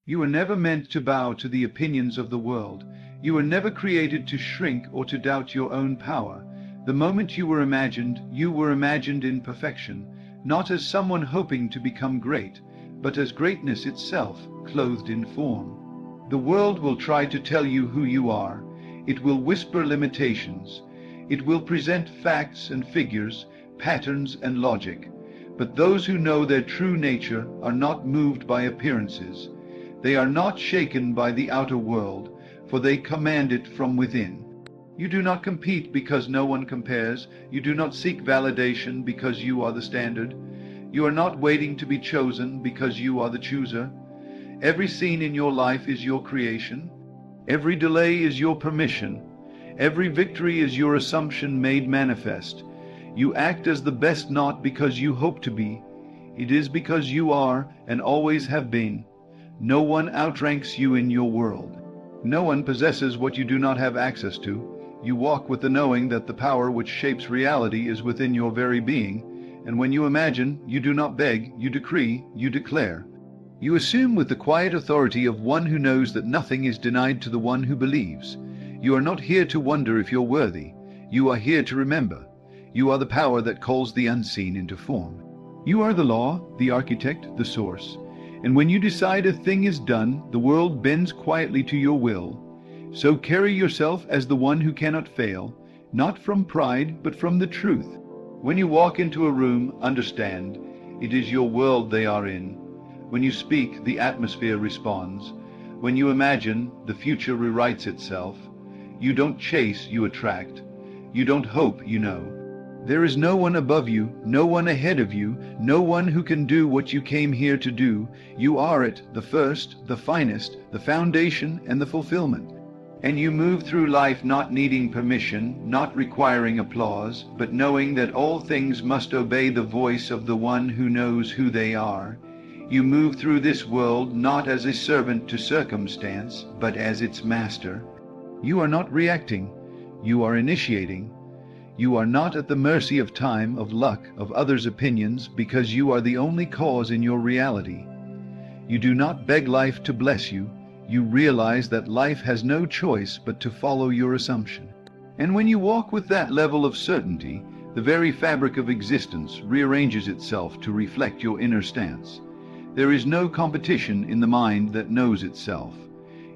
You were never meant to bow to the opinions of the world. You were never created to shrink or to doubt your own power. The moment you were imagined in perfection, not as someone hoping to become great, but as greatness itself, clothed in form. The world will try to tell you who you are. It will whisper limitations. It will present facts and figures, patterns and logic. But those who know their true nature are not moved by appearances. They are not shaken by the outer world, for they command it from within. You do not compete because no one compares. You do not seek validation because you are the standard. You are not waiting to be chosen because you are the chooser. Every scene in your life is your creation. Every delay is your permission. Every victory is your assumption made manifest. You act as the best not because you hope to be. It is because you are and always have been. No one outranks you in your world. No one possesses what you do not have access to. You walk with the knowing that the power which shapes reality is within your very being, and when you imagine, you do not beg, you decree, you declare. You assume with the quiet authority of one who knows that nothing is denied to the one who believes. You are not here to wonder if you're worthy. You are here to remember. You are the power that calls the unseen into form. You are the law, the architect, the source. And when you decide a thing is done, the world bends quietly to your will. So carry yourself as the one who cannot fail, not from pride, but from the truth. When you walk into a room, understand, it is your world they are in. When you speak, the atmosphere responds. When you imagine, the future rewrites itself. You don't chase, you attract. You don't hope, you know. There is no one above you, no one ahead of you, no one who can do what you came here to do. You are it, the first, the finest, the foundation, and the fulfillment. And you move through life not needing permission, not requiring applause, but knowing that all things must obey the voice of the one who knows who they are. You move through this world not as a servant to circumstance, but as its master. You are not reacting, you are initiating. You are not at the mercy of time, of luck, of others' opinions, because you are the only cause in your reality. You do not beg life to bless you. You realize that life has no choice but to follow your assumption. And when you walk with that level of certainty, the very fabric of existence rearranges itself to reflect your inner stance. There is no competition in the mind that knows itself.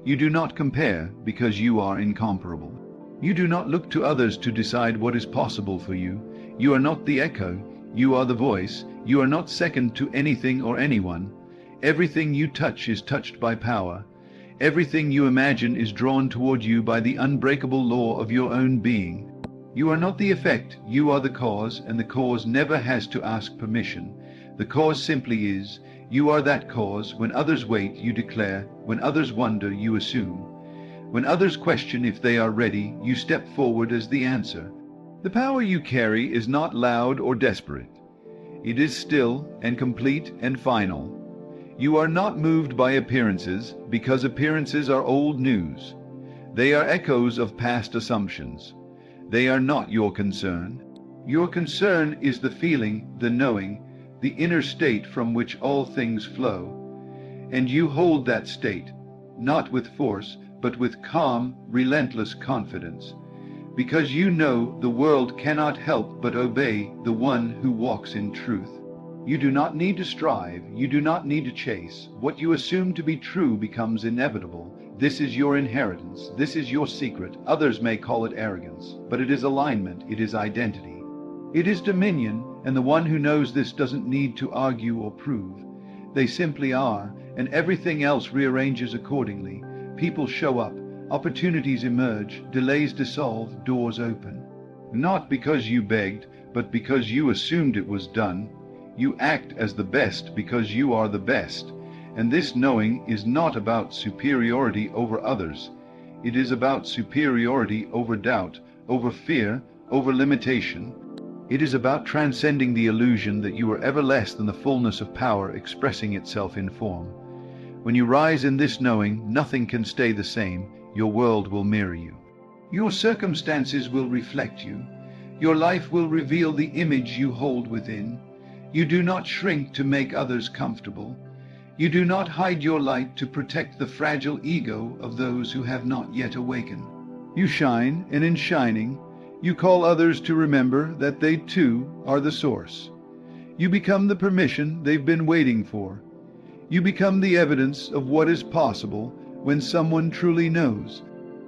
You do not compare because you are incomparable. You do not look to others to decide what is possible for you. You are not the echo, you are the voice. You are not second to anything or anyone. Everything you touch is touched by power. Everything you imagine is drawn toward you by the unbreakable law of your own being. You are not the effect, you are the cause, and the cause never has to ask permission. The cause simply is. You are that cause. When others wait, you declare. When others wonder, you assume. When others question if they are ready, you step forward as the answer. The power you carry is not loud or desperate. It is still and complete and final. You are not moved by appearances, because appearances are old news. They are echoes of past assumptions. They are not your concern. Your concern is the feeling, the knowing, the inner state from which all things flow. And you hold that state, not with force, but with calm, relentless confidence, because you know the world cannot help but obey the one who walks in truth. You do not need to strive, you do not need to chase. What you assume to be true becomes inevitable. This is your inheritance, this is your secret. Others may call it arrogance, but it is alignment, it is identity. It is dominion, and the one who knows this doesn't need to argue or prove. They simply are, and everything else rearranges accordingly. People show up, opportunities emerge, delays dissolve, doors open. Not because you begged, but because you assumed it was done. You act as the best because you are the best. And this knowing is not about superiority over others. It is about superiority over doubt, over fear, over limitation. It is about transcending the illusion that you are ever less than the fullness of power expressing itself in form. When you rise in this knowing, nothing can stay the same. Your world will mirror you. Your circumstances will reflect you. Your life will reveal the image you hold within. You do not shrink to make others comfortable. You do not hide your light to protect the fragile ego of those who have not yet awakened. You shine, and in shining, you call others to remember that they too are the source. You become the permission they've been waiting for. You become the evidence of what is possible when someone truly knows.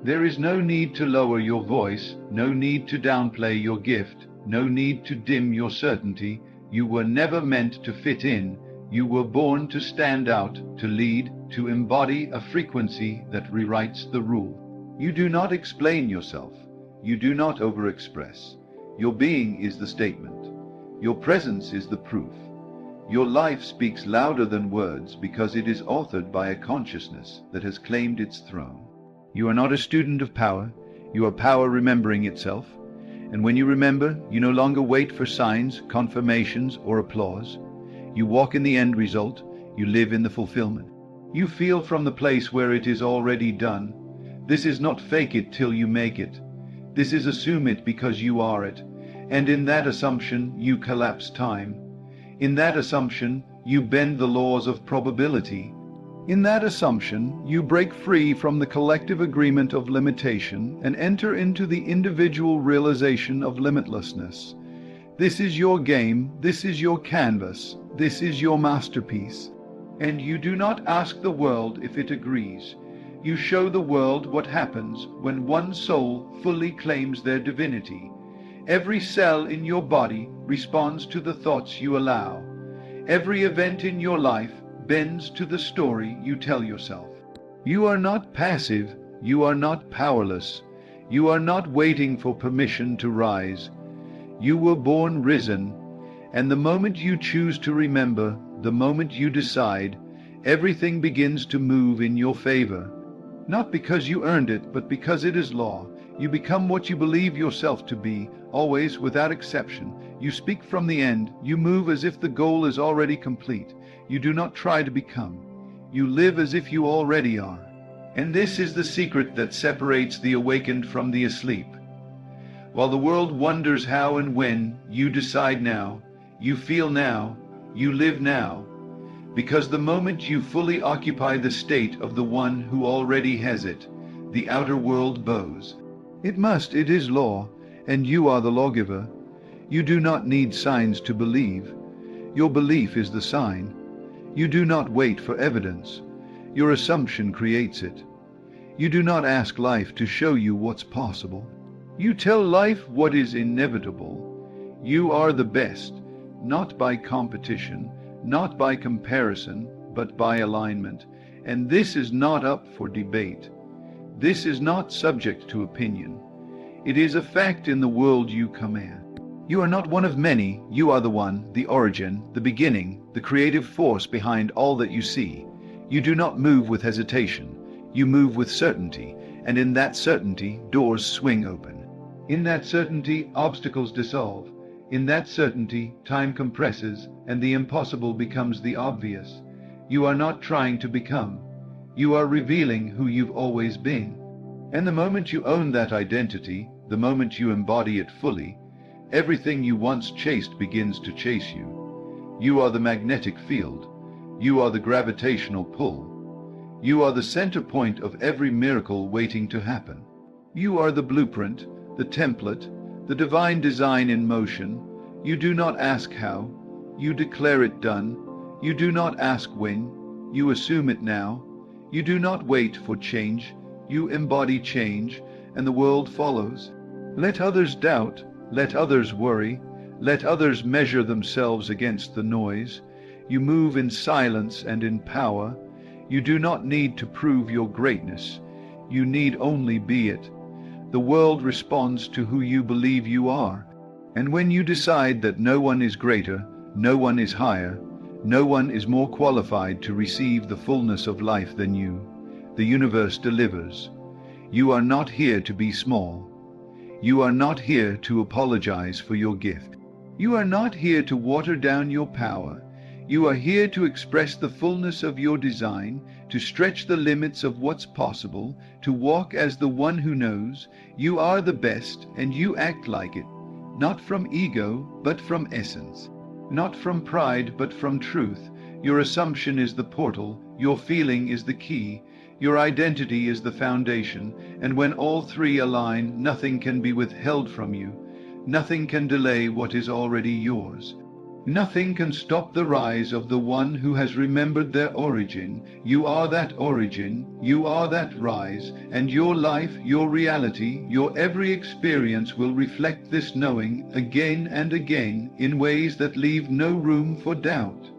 There is no need to lower your voice, no need to downplay your gift, no need to dim your certainty. You were never meant to fit in. You were born to stand out, to lead, to embody a frequency that rewrites the rule. You do not explain yourself. You do not overexpress. Your being is the statement. Your presence is the proof. Your life speaks louder than words because it is authored by a consciousness that has claimed its throne. You are not a student of power. You are power remembering itself. And when you remember, you no longer wait for signs, confirmations, or applause. You walk in the end result. You live in the fulfillment. You feel from the place where it is already done. This is not fake it till you make it. This is assume it because you are it. And in that assumption, you collapse time. In that assumption, you bend the laws of probability. In that assumption, you break free from the collective agreement of limitation and enter into the individual realization of limitlessness. This is your game, this is your canvas, this is your masterpiece. And you do not ask the world if it agrees. You show the world what happens when one soul fully claims their divinity. Every cell in your body responds to the thoughts you allow. Every event in your life bends to the story you tell yourself. You are not passive. You are not powerless. You are not waiting for permission to rise. You were born risen, and the moment you choose to remember, the moment you decide, everything begins to move in your favor. Not because you earned it, but because it is law. You become what you believe yourself to be, always without exception. You speak from the end. You move as if the goal is already complete. You do not try to become. You live as if you already are. And this is the secret that separates the awakened from the asleep. While the world wonders how and when, you decide now, you feel now, you live now. Because the moment you fully occupy the state of the one who already has it, the outer world bows. It must, it is law, and you are the lawgiver. You do not need signs to believe. Your belief is the sign. You do not wait for evidence. Your assumption creates it. You do not ask life to show you what's possible. You tell life what is inevitable. You are the best, not by competition, not by comparison, but by alignment. And this is not up for debate. This is not subject to opinion. It is a fact in the world you command. You are not one of many. You are the one, the origin, the beginning, the creative force behind all that you see. You do not move with hesitation. You move with certainty, and in that certainty, doors swing open. In that certainty, obstacles dissolve. In that certainty, time compresses, and the impossible becomes the obvious. You are not trying to become. You are revealing who you've always been. And the moment you own that identity, the moment you embody it fully, everything you once chased begins to chase you. You are the magnetic field. You are the gravitational pull. You are the center point of every miracle waiting to happen. You are the blueprint, the template, the divine design in motion. You do not ask how. You declare it done. You do not ask when. You assume it now. You do not wait for change. You embody change, and the world follows. Let others doubt. Let others worry. Let others measure themselves against the noise. You move in silence and in power. You do not need to prove your greatness. You need only be it. The world responds to who you believe you are. And when you decide that no one is greater, no one is higher, no one is more qualified to receive the fullness of life than you, the universe delivers. You are not here to be small. You are not here to apologize for your gift. You are not here to water down your power. You are here to express the fullness of your design, to stretch the limits of what's possible, to walk as the one who knows. You are the best, and you act like it, not from ego, but from essence, not from pride, but from truth. Your assumption is the portal, your feeling is the key, your identity is the foundation, and when all three align, nothing can be withheld from you. Nothing can delay what is already yours. Nothing can stop the rise of the one who has remembered their origin. You are that origin, you are that rise, and your life, your reality, your every experience will reflect this knowing again and again in ways that leave no room for doubt.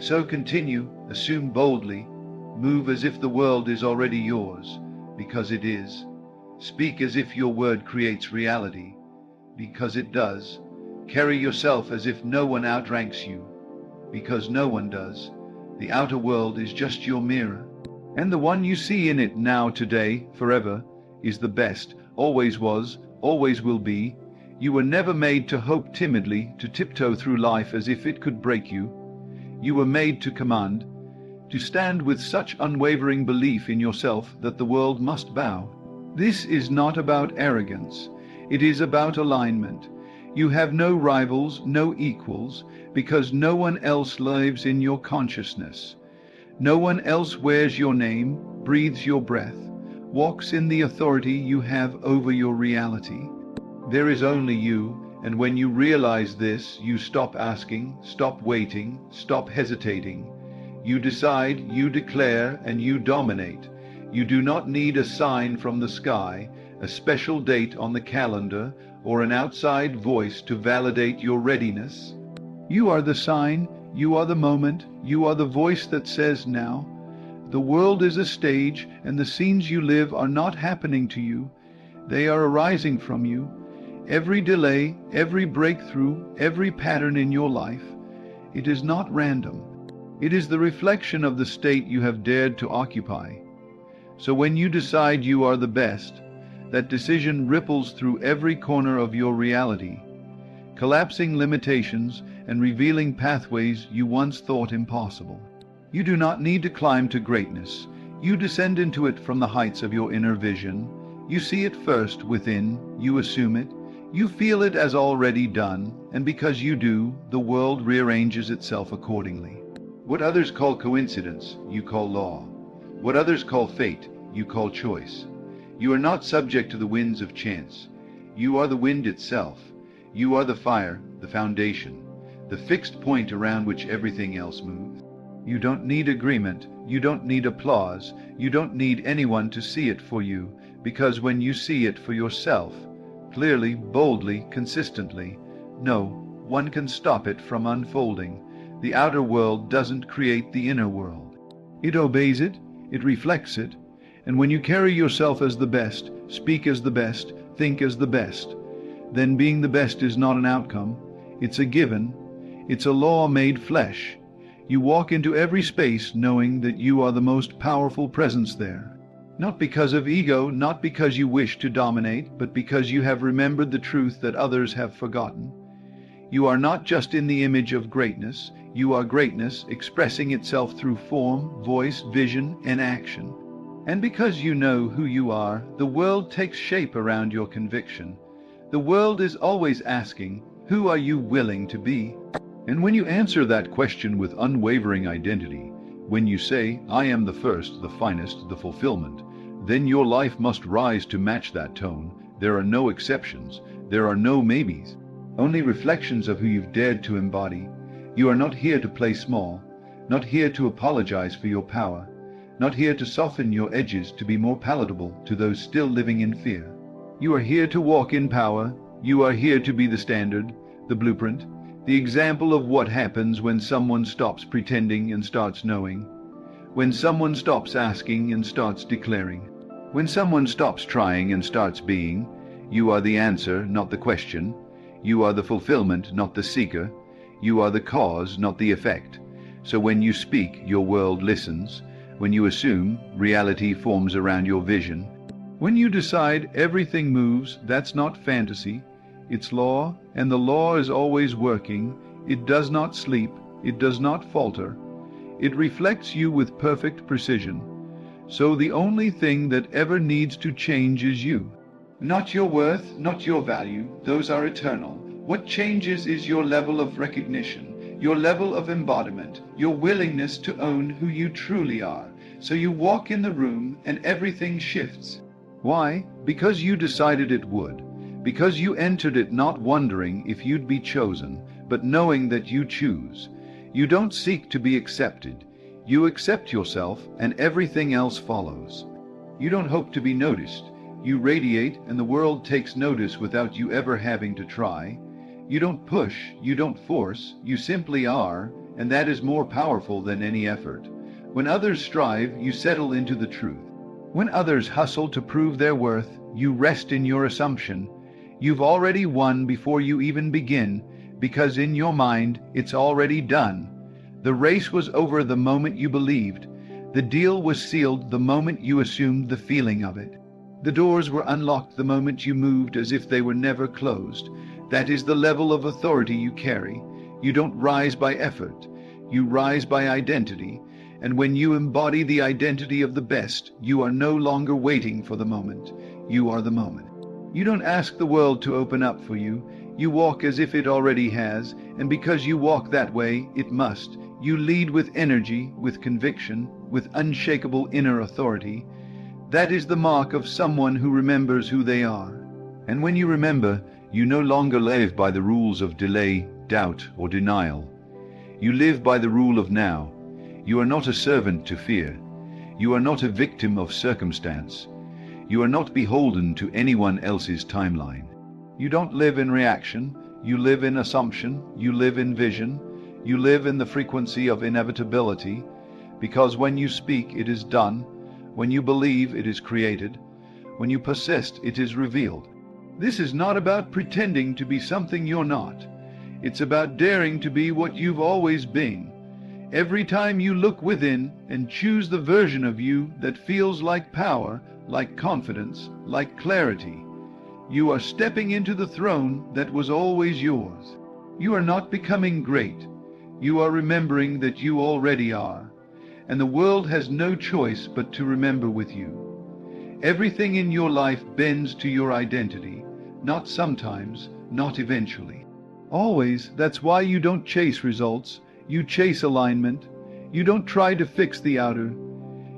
So continue, assume boldly, move as if the world is already yours, because it is. Speak as if your word creates reality, because it does. Carry yourself as if no one outranks you, because no one does. The outer world is just your mirror, and the one you see in it now, today, forever, is the best, always was, always will be. You were never made to hope timidly, to tiptoe through life as if it could break you. You were made to command, to stand with such unwavering belief in yourself that the world must bow. This is not about arrogance. It is about alignment. You have no rivals, no equals, because no one else lives in your consciousness. No one else wears your name, breathes your breath, walks in the authority you have over your reality. There is only you, and when you realize this, you stop asking, stop waiting, stop hesitating. You decide, you declare, and you dominate. You do not need a sign from the sky, a special date on the calendar, or an outside voice to validate your readiness. You are the sign, you are the moment, you are the voice that says now. The world is a stage, and the scenes you live are not happening to you. They are arising from you. Every delay, every breakthrough, every pattern in your life, it is not random. It is the reflection of the state you have dared to occupy. So when you decide you are the best, that decision ripples through every corner of your reality, collapsing limitations and revealing pathways you once thought impossible. You do not need to climb to greatness. You descend into it from the heights of your inner vision. You see it first within, you assume it, you feel it as already done, and because you do, the world rearranges itself accordingly. What others call coincidence, you call law. What others call fate, you call choice. You are not subject to the winds of chance. You are the wind itself. You are the fire, the foundation, the fixed point around which everything else moves. You don't need agreement. You don't need applause. You don't need anyone to see it for you, because when you see it for yourself, clearly, boldly, consistently, no one can stop it from unfolding. The outer world doesn't create the inner world. It obeys it, it reflects it, and when you carry yourself as the best, speak as the best, think as the best, then being the best is not an outcome, it's a given, it's a law made flesh. You walk into every space knowing that you are the most powerful presence there. Not because of ego, not because you wish to dominate, but because you have remembered the truth that others have forgotten. You are not just in the image of greatness, you are greatness expressing itself through form, voice, vision, and action. And because you know who you are, the world takes shape around your conviction. The world is always asking, who are you willing to be? And when you answer that question with unwavering identity, when you say, I am the first, the finest, the fulfillment, then your life must rise to match that tone. There are no exceptions. There are no maybes. Only reflections of who you've dared to embody. You are not here to play small, not here to apologize for your power, not here to soften your edges to be more palatable to those still living in fear. You are here to walk in power. You are here to be the standard, the blueprint, the example of what happens when someone stops pretending and starts knowing, when someone stops asking and starts declaring, when someone stops trying and starts being. You are the answer, not the question. You are the fulfillment, not the seeker. You are the cause, not the effect. So when you speak, your world listens. When you assume, reality forms around your vision. When you decide, everything moves. That's not fantasy. It's law, and the law is always working. It does not sleep. It does not falter. It reflects you with perfect precision. So the only thing that ever needs to change is you. Not your worth, not your value. Those are eternal. What changes is your level of recognition, your level of embodiment, your willingness to own who you truly are. So you walk in the room and everything shifts. Why? Because you decided it would. Because you entered it not wondering if you'd be chosen, but knowing that you choose. You don't seek to be accepted. You accept yourself and everything else follows. You don't hope to be noticed. You radiate and the world takes notice without you ever having to try. You don't push, you don't force, you simply are, and that is more powerful than any effort. When others strive, you settle into the truth. When others hustle to prove their worth, you rest in your assumption. You've already won before you even begin, because in your mind, it's already done. The race was over the moment you believed. The deal was sealed the moment you assumed the feeling of it. The doors were unlocked the moment you moved as if they were never closed. That is the level of authority you carry. You don't rise by effort. You rise by identity. And when you embody the identity of the best, you are no longer waiting for the moment. You are the moment. You don't ask the world to open up for you. You walk as if it already has, and because you walk that way, it must. You lead with energy, with conviction, with unshakable inner authority. That is the mark of someone who remembers who they are. And when you remember, you no longer live by the rules of delay, doubt, or denial. You live by the rule of now. You are not a servant to fear. You are not a victim of circumstance. You are not beholden to anyone else's timeline. You don't live in reaction. You live in assumption. You live in vision. You live in the frequency of inevitability, because when you speak, it is done. When you believe, it is created. When you persist, it is revealed. This is not about pretending to be something you're not. It's about daring to be what you've always been. Every time you look within and choose the version of you that feels like power, like confidence, like clarity, you are stepping into the throne that was always yours. You are not becoming great. You are remembering that you already are. And the world has no choice but to remember with you. Everything in your life bends to your identity, not sometimes, not eventually. Always. That's why you don't chase results. You chase alignment. You don't try to fix the outer.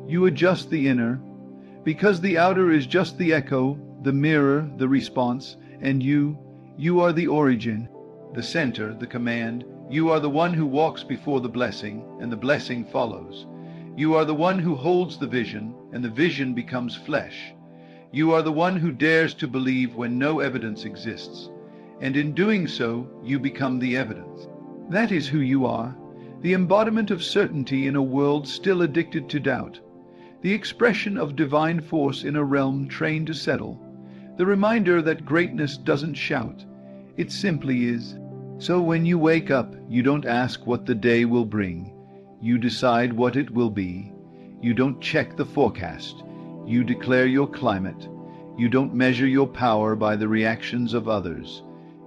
You adjust the inner. Because the outer is just the echo, the mirror, the response, and you are the origin, the center, the command. You are the one who walks before the blessing, and the blessing follows. You are the one who holds the vision, and the vision becomes flesh. You are the one who dares to believe when no evidence exists. And in doing so, you become the evidence. That is who you are, the embodiment of certainty in a world still addicted to doubt, the expression of divine force in a realm trained to settle, the reminder that greatness doesn't shout, it simply is. So when you wake up, you don't ask what the day will bring. You decide what it will be. You don't check the forecast. You declare your climate. You don't measure your power by the reactions of others.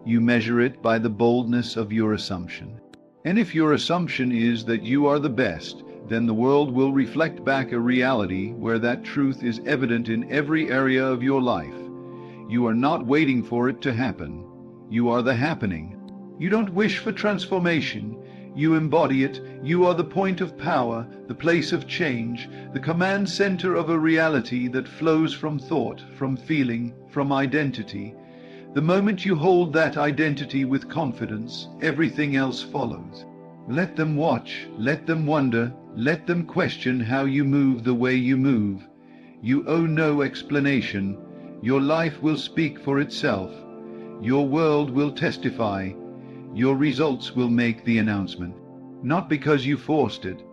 You measure it by the boldness of your assumption. And if your assumption is that you are the best, then the world will reflect back a reality where that truth is evident in every area of your life. You are not waiting for it to happen. You are the happening. You don't wish for transformation. You embody it. You are the point of power, the place of change, the command center of a reality that flows from thought, from feeling, from identity. The moment you hold that identity with confidence, everything else follows. Let them watch, let them wonder, let them question how you move the way you move. You owe no explanation. Your life will speak for itself. Your world will testify. Your results will make the announcement. Not because you forced it,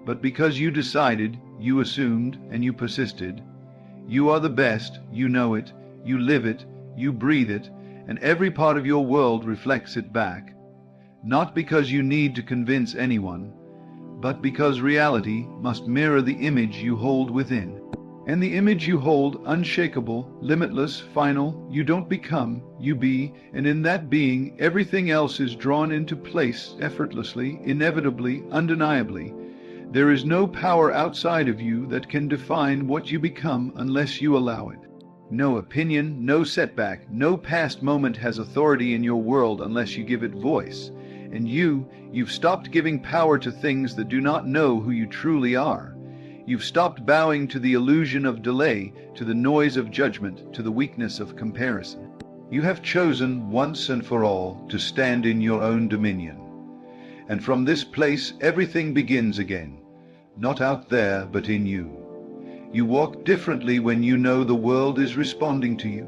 but because you decided, you assumed, and you persisted. You are the best, you know it, you live it, you breathe it, and every part of your world reflects it back. Not because you need to convince anyone, but because reality must mirror the image you hold within. And the image you hold, unshakable, limitless, final, you don't become, you be, and in that being, everything else is drawn into place effortlessly, inevitably, undeniably. There is no power outside of you that can define what you become unless you allow it. No opinion, no setback, no past moment has authority in your world unless you give it voice. And you've stopped giving power to things that do not know who you truly are. You've stopped bowing to the illusion of delay, to the noise of judgment, to the weakness of comparison. You have chosen once and for all to stand in your own dominion. And from this place everything begins again, not out there but in you. You walk differently when you know the world is responding to you.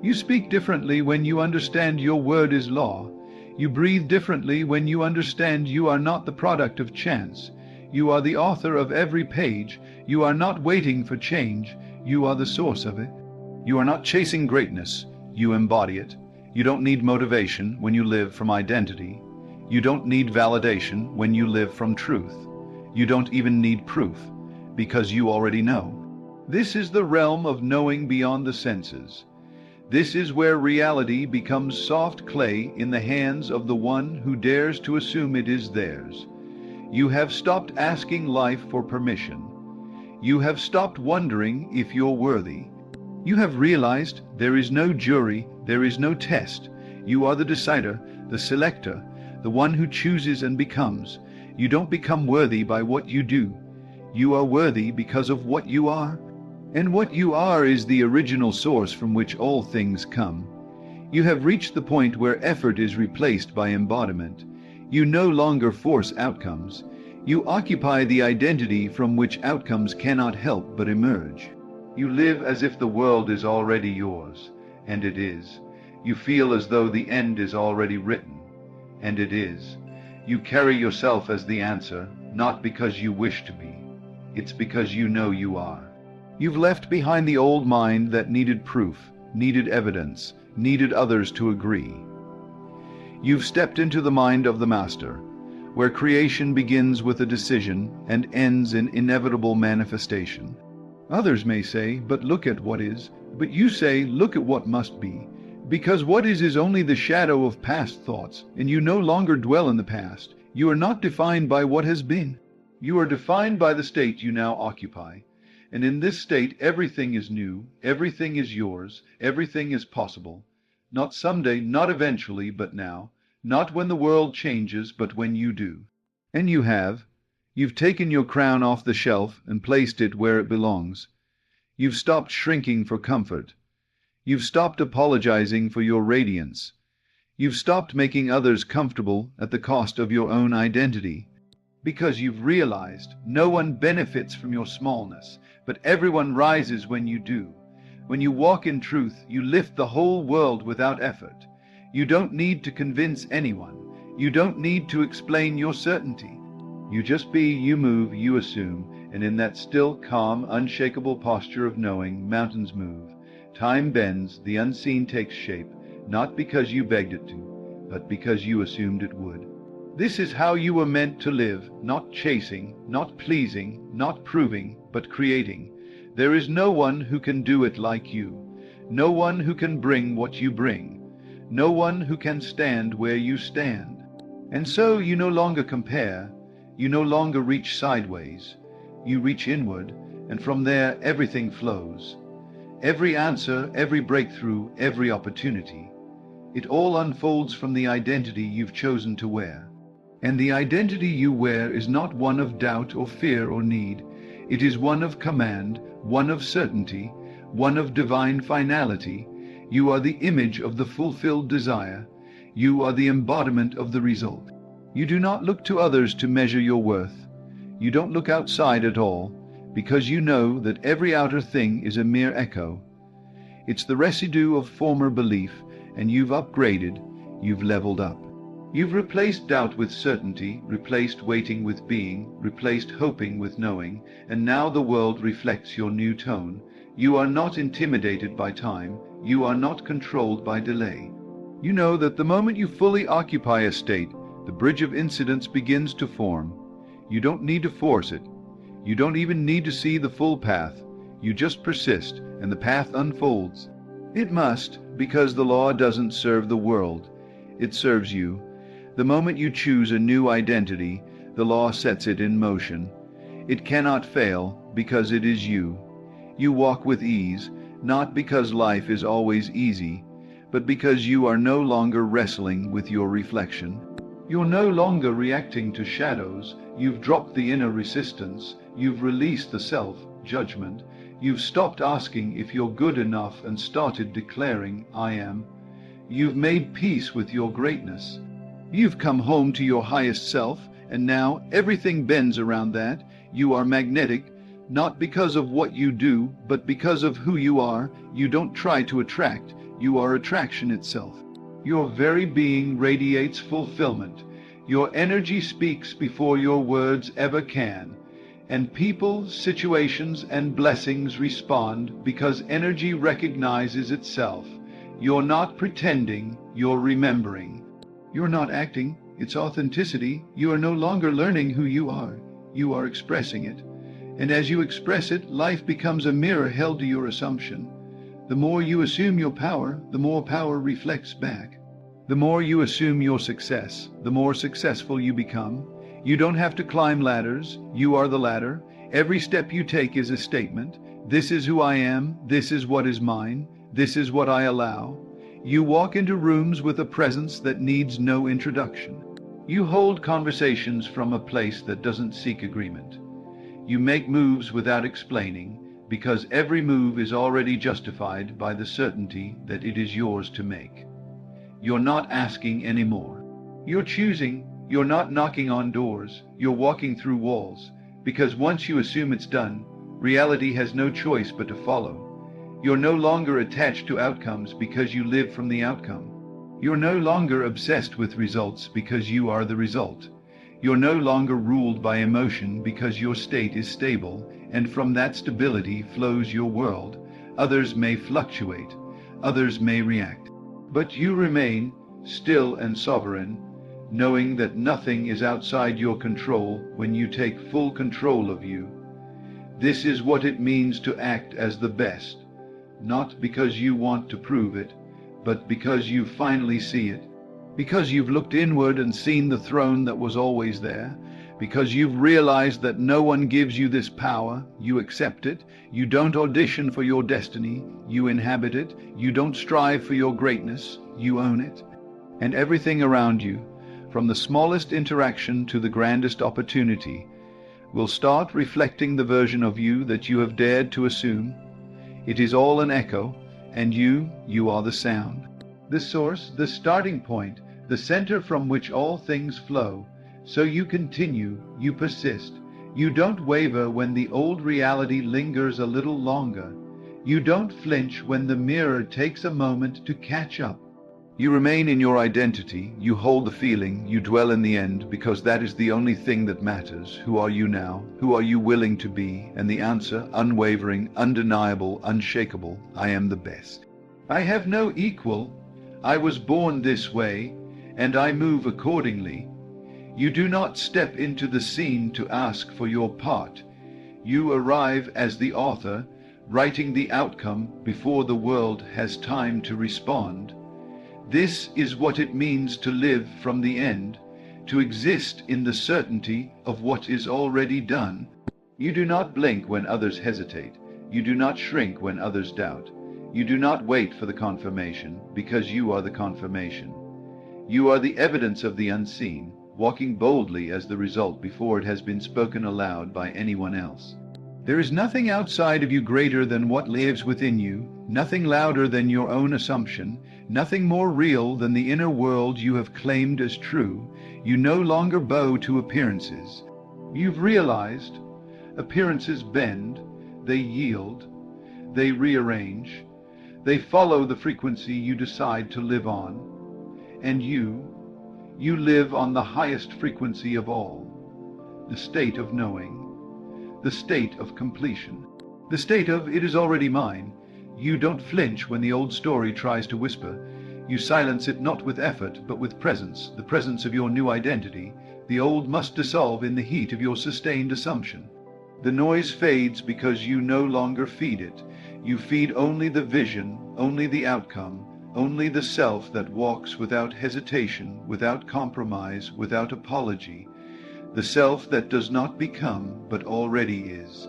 You speak differently when you understand your word is law. You breathe differently when you understand you are not the product of chance. You are the author of every page. You are not waiting for change. You are the source of it. You are not chasing greatness. You embody it. You don't need motivation when you live from identity. You don't need validation when you live from truth. You don't even need proof, because you already know. This is the realm of knowing beyond the senses. This is where reality becomes soft clay in the hands of the one who dares to assume it is theirs. You have stopped asking life for permission. You have stopped wondering if you're worthy. You have realized there is no jury, there is no test. You are the decider, the selector, the one who chooses and becomes. You don't become worthy by what you do. You are worthy because of what you are. And what you are is the original source from which all things come. You have reached the point where effort is replaced by embodiment. You no longer force outcomes. You occupy the identity from which outcomes cannot help but emerge. You live as if the world is already yours, and it is. You feel as though the end is already written, and it is. You carry yourself as the answer, not because you wish to be. It's because you know you are. You've left behind the old mind that needed proof, needed evidence, needed others to agree. You've stepped into the mind of the Master, where creation begins with a decision and ends in inevitable manifestation. Others may say, but look at what is. But you say, look at what must be. Because what is only the shadow of past thoughts, and you no longer dwell in the past. You are not defined by what has been. You are defined by the state you now occupy. And in this state everything is new, everything is yours, everything is possible. Not someday, not eventually, but now. Not when the world changes, but when you do. And you have. You've taken your crown off the shelf and placed it where it belongs. You've stopped shrinking for comfort. You've stopped apologizing for your radiance. You've stopped making others comfortable at the cost of your own identity. Because you've realized no one benefits from your smallness, but everyone rises when you do. When you walk in truth, you lift the whole world without effort. You don't need to convince anyone. You don't need to explain your certainty. You just be, you move, you assume, and in that still, calm, unshakable posture of knowing, mountains move. Time bends, the unseen takes shape, not because you begged it to, but because you assumed it would. This is how you were meant to live, not chasing, not pleasing, not proving, but creating. There is no one who can do it like you, no one who can bring what you bring, no one who can stand where you stand. And so you no longer compare, you no longer reach sideways, you reach inward, and from there everything flows. Every answer, every breakthrough, every opportunity. It all unfolds from the identity you've chosen to wear. And the identity you wear is not one of doubt or fear or need. It is one of command, one of certainty, one of divine finality. You are the image of the fulfilled desire. You are the embodiment of the result. You do not look to others to measure your worth. You don't look outside at all, because you know that every outer thing is a mere echo. It's the residue of former belief, and you've upgraded, you've leveled up. You've replaced doubt with certainty, replaced waiting with being, replaced hoping with knowing, and now the world reflects your new tone. You are not intimidated by time. You are not controlled by delay. You know that the moment you fully occupy a state, the bridge of incidents begins to form. You don't need to force it. You don't even need to see the full path. You just persist, and the path unfolds. It must, because the law doesn't serve the world. It serves you. The moment you choose a new identity, the law sets it in motion. It cannot fail, because it is you. You walk with ease, not because life is always easy, but because you are no longer wrestling with your reflection. You're no longer reacting to shadows. You've dropped the inner resistance. You've released the self-judgment. You've stopped asking if you're good enough and started declaring, I am. You've made peace with your greatness. You've come home to your highest self, and now everything bends around that. You are magnetic, not because of what you do, but because of who you are. You don't try to attract. You are attraction itself. Your very being radiates fulfillment. Your energy speaks before your words ever can. And people, situations, and blessings respond because energy recognizes itself. You're not pretending, you're remembering. You're not acting, it's authenticity. You are no longer learning who you are expressing it. And as you express it, life becomes a mirror held to your assumption. The more you assume your power, the more power reflects back. The more you assume your success, the more successful you become. You don't have to climb ladders, you are the ladder. Every step you take is a statement. This is who I am, this is what is mine, this is what I allow. You walk into rooms with a presence that needs no introduction. You hold conversations from a place that doesn't seek agreement. You make moves without explaining, because every move is already justified by the certainty that it is yours to make. You're not asking anymore. You're choosing. You're not knocking on doors. You're walking through walls, because once you assume it's done, reality has no choice but to follow. You're no longer attached to outcomes because you live from the outcome. You're no longer obsessed with results because you are the result. You're no longer ruled by emotion because your state is stable, and from that stability flows your world. Others may fluctuate, others may react, but you remain still and sovereign, knowing that nothing is outside your control when you take full control of you. This is what it means to act as the best, not because you want to prove it, but because you finally see it. Because you've looked inward and seen the throne that was always there. Because you've realized that no one gives you this power, you accept it. You don't audition for your destiny, you inhabit it. You don't strive for your greatness, you own it. And everything around you, from the smallest interaction to the grandest opportunity, will start reflecting the version of you that you have dared to assume. It is all an echo, and you are the sound. The source, the starting point, the center from which all things flow. So you continue, you persist. You don't waver when the old reality lingers a little longer. You don't flinch when the mirror takes a moment to catch up. You remain in your identity, you hold the feeling, you dwell in the end, because that is the only thing that matters. Who are you now? Who are you willing to be? And the answer, unwavering, undeniable, unshakable, I am the best. I have no equal. I was born this way, and I move accordingly. You do not step into the scene to ask for your part. You arrive as the author, writing the outcome before the world has time to respond. This is what it means to live from the end, to exist in the certainty of what is already done. You do not blink when others hesitate. You do not shrink when others doubt. You do not wait for the confirmation, because you are the confirmation. You are the evidence of the unseen, walking boldly as the result before it has been spoken aloud by anyone else. There is nothing outside of you greater than what lives within you, nothing louder than your own assumption, nothing more real than the inner world you have claimed as true. You no longer bow to appearances. You've realized appearances bend, they yield, they rearrange, they follow the frequency you decide to live on. And you live on the highest frequency of all, the state of knowing, the state of completion, the state of it is already mine. You don't flinch when the old story tries to whisper. You silence it not with effort, but with presence, the presence of your new identity. The old must dissolve in the heat of your sustained assumption. The noise fades because you no longer feed it. You feed only the vision, only the outcome, only the self that walks without hesitation, without compromise, without apology, the self that does not become, but already is.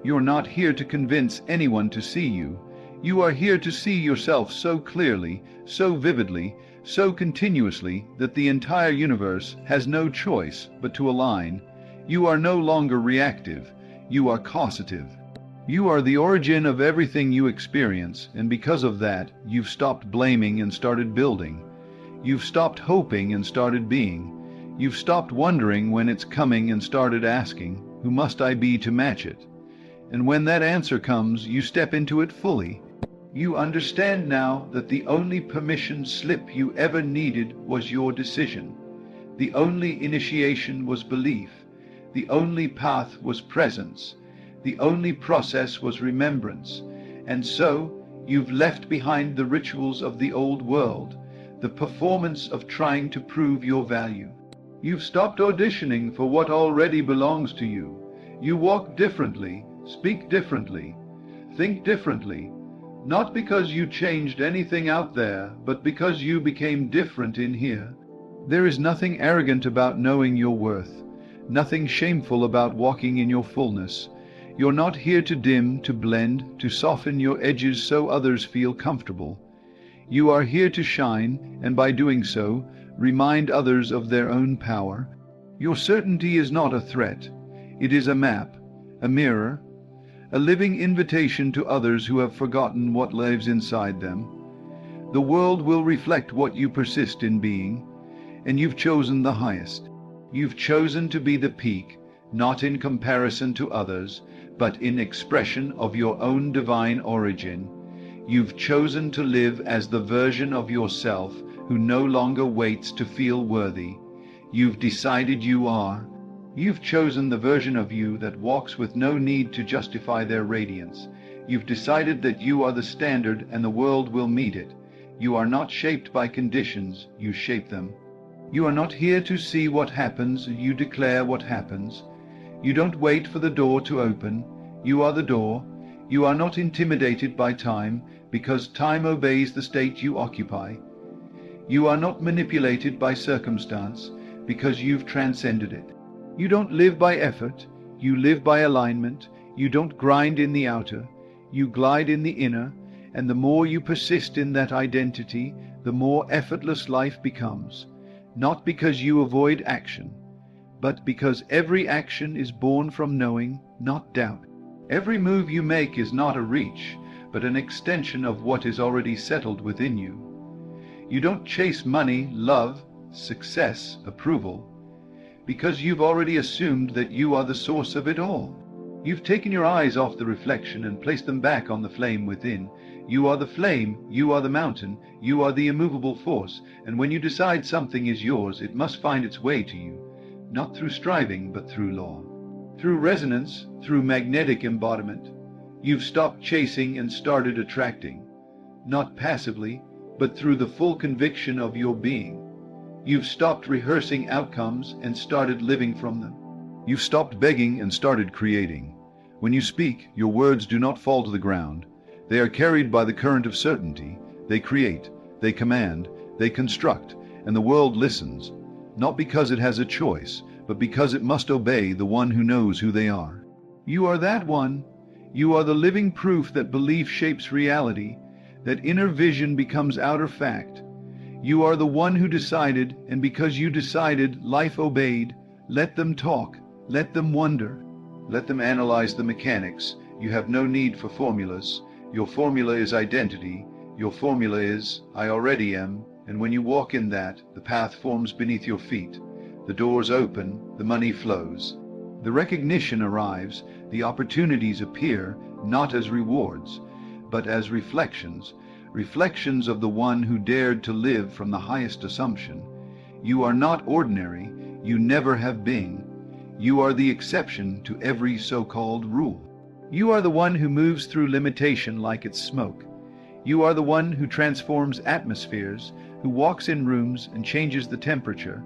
You're not here to convince anyone to see you. You are here to see yourself so clearly, so vividly, so continuously that the entire universe has no choice but to align. You are no longer reactive, you are causative. You are the origin of everything you experience, and because of that, you've stopped blaming and started building. You've stopped hoping and started being. You've stopped wondering when it's coming and started asking, who must I be to match it? And when that answer comes, you step into it fully. You understand now that the only permission slip you ever needed was your decision. The only initiation was belief. The only path was presence. The only process was remembrance. And so, you've left behind the rituals of the old world, the performance of trying to prove your value. You've stopped auditioning for what already belongs to you. You walk differently, speak differently, think differently, not because you changed anything out there, but because you became different in here. There is nothing arrogant about knowing your worth, nothing shameful about walking in your fullness. You're not here to dim, to blend, to soften your edges so others feel comfortable. You are here to shine, and by doing so, remind others of their own power. Your certainty is not a threat. It is a map, a mirror, a living invitation to others who have forgotten what lives inside them. The world will reflect what you persist in being, and you've chosen the highest. You've chosen to be the peak, not in comparison to others, but in expression of your own divine origin. You've chosen to live as the version of yourself who no longer waits to feel worthy. You've decided you are. You've chosen the version of you that walks with no need to justify their radiance. You've decided that you are the standard and the world will meet it. You are not shaped by conditions, you shape them. You are not here to see what happens, you declare what happens. You don't wait for the door to open, you are the door. You are not intimidated by time, because time obeys the state you occupy. You are not manipulated by circumstance, because you've transcended it. You don't live by effort, you live by alignment. You don't grind in the outer, you glide in the inner, and the more you persist in that identity, the more effortless life becomes. Not because you avoid action, but because every action is born from knowing, not doubt. Every move you make is not a reach, but an extension of what is already settled within you. You don't chase money, love, success, approval, because you've already assumed that you are the source of it all. You've taken your eyes off the reflection and placed them back on the flame within. You are the flame, you are the mountain, you are the immovable force, and when you decide something is yours, it must find its way to you, not through striving, but through law. Through resonance, through magnetic embodiment. You've stopped chasing and started attracting, not passively, but through the full conviction of your being. You've stopped rehearsing outcomes and started living from them. You've stopped begging and started creating. When you speak, your words do not fall to the ground. They are carried by the current of certainty. They create, they command, they construct, and the world listens, not because it has a choice, but because it must obey the one who knows who they are. You are that one. You are the living proof that belief shapes reality, that inner vision becomes outer fact. You are the one who decided, and because you decided, life obeyed. Let them talk, let them wonder, let them analyze the mechanics. You have no need for formulas. Your formula is identity. Your formula is, I already am, and when you walk in that, the path forms beneath your feet. The doors open, the money flows. The recognition arrives, the opportunities appear, not as rewards, but as reflections, reflections of the one who dared to live from the highest assumption. You are not ordinary, you never have been. You are the exception to every so-called rule. You are the one who moves through limitation like it's smoke. You are the one who transforms atmospheres, who walks in rooms and changes the temperature.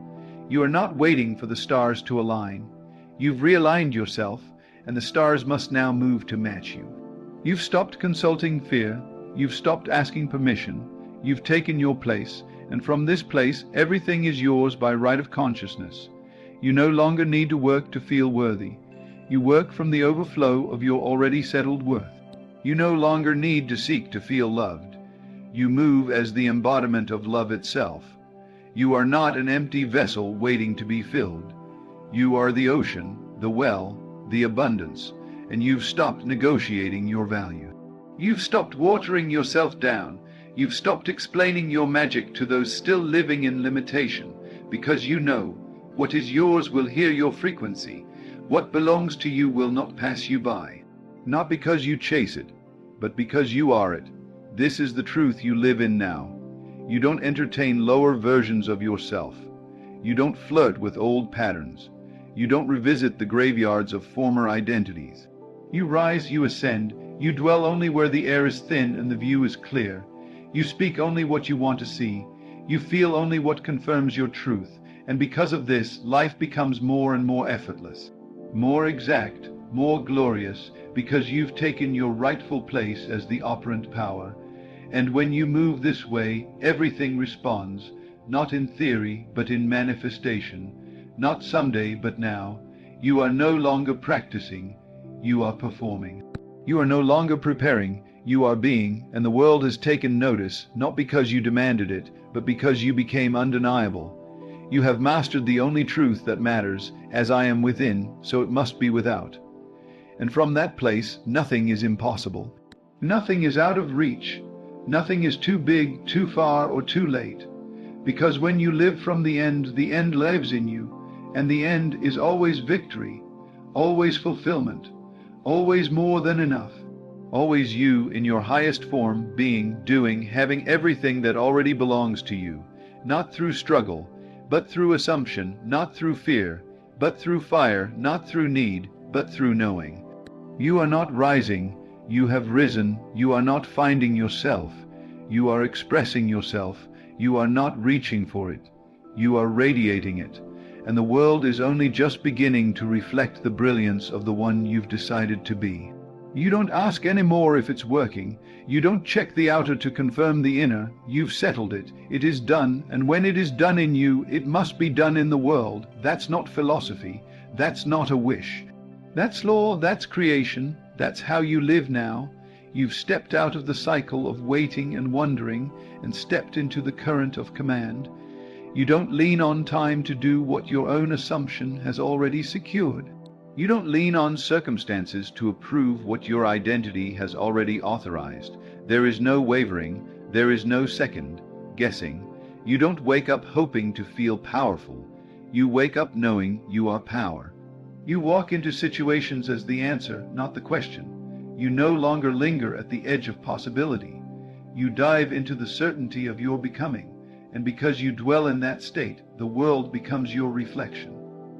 You are not waiting for the stars to align. You've realigned yourself, and the stars must now move to match you. You've stopped consulting fear. You've stopped asking permission. You've taken your place, and from this place everything is yours by right of consciousness. You no longer need to work to feel worthy. You work from the overflow of your already settled worth. You no longer need to seek to feel loved. You move as the embodiment of love itself. You are not an empty vessel waiting to be filled. You are the ocean, the well, the abundance, and you've stopped negotiating your value. You've stopped watering yourself down. You've stopped explaining your magic to those still living in limitation, because you know what is yours will hear your frequency. What belongs to you will not pass you by. Not because you chase it, but because you are it. This is the truth you live in now. You don't entertain lower versions of yourself. You don't flirt with old patterns. You don't revisit the graveyards of former identities. You rise, you ascend. You dwell only where the air is thin and the view is clear. You speak only what you want to see. You feel only what confirms your truth. And because of this, life becomes more and more effortless, more exact, more glorious, because you've taken your rightful place as the operant power. And when you move this way, everything responds, not in theory, but in manifestation, not someday, but now. You are no longer practicing, you are performing. You are no longer preparing, you are being, and the world has taken notice, not because you demanded it, but because you became undeniable. You have mastered the only truth that matters, as I am within, so it must be without. And from that place, nothing is impossible. Nothing is out of reach. Nothing is too big, too far, or too late. Because when you live from the end lives in you, and the end is always victory, always fulfillment, always more than enough. Always you in your highest form, being, doing, having everything that already belongs to you, not through struggle, but through assumption, not through fear, but through fire, not through need, but through knowing. You are not rising, you have risen. You are not finding yourself, you are expressing yourself. You are not reaching for it, you are radiating it. And the world is only just beginning to reflect the brilliance of the one you've decided to be. You don't ask anymore if it's working. You don't check the outer to confirm the inner. You've settled it. It is done, and when it is done in you, it must be done in the world. That's not philosophy. That's not a wish. That's law, that's creation. That's how you live now. You've stepped out of the cycle of waiting and wondering and stepped into the current of command. You don't lean on time to do what your own assumption has already secured. You don't lean on circumstances to approve what your identity has already authorized. There is no wavering. There is no second guessing. You don't wake up hoping to feel powerful. You wake up knowing you are power. You walk into situations as the answer, not the question. You no longer linger at the edge of possibility. You dive into the certainty of your becoming, and because you dwell in that state, the world becomes your reflection.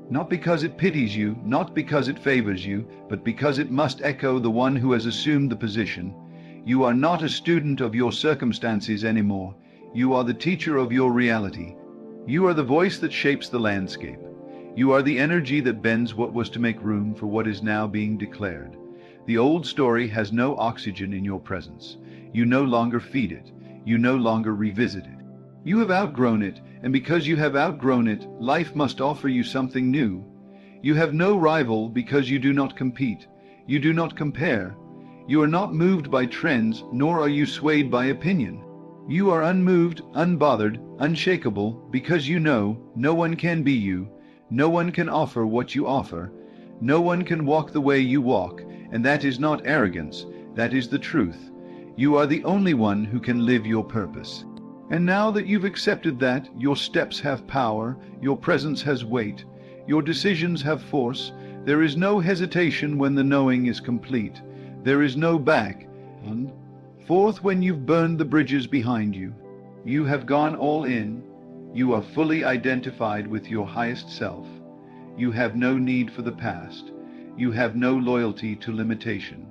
Not because it pities you, not because it favors you, but because it must echo the one who has assumed the position. You are not a student of your circumstances anymore. You are the teacher of your reality. You are the voice that shapes the landscape. You are the energy that bends what was to make room for what is now being declared. The old story has no oxygen in your presence. You no longer feed it. You no longer revisit it. You have outgrown it, and because you have outgrown it, life must offer you something new. You have no rival because you do not compete. You do not compare. You are not moved by trends, nor are you swayed by opinion. You are unmoved, unbothered, unshakable, because you know no one can be you. No one can offer what you offer. No one can walk the way you walk, and that is not arrogance. That is the truth. You are the only one who can live your purpose. And now that you've accepted that, your steps have power, your presence has weight, your decisions have force. There is no hesitation when the knowing is complete. There is no back and forth when you've burned the bridges behind you. You have gone all in. You are fully identified with your highest self. You have no need for the past. You have no loyalty to limitation.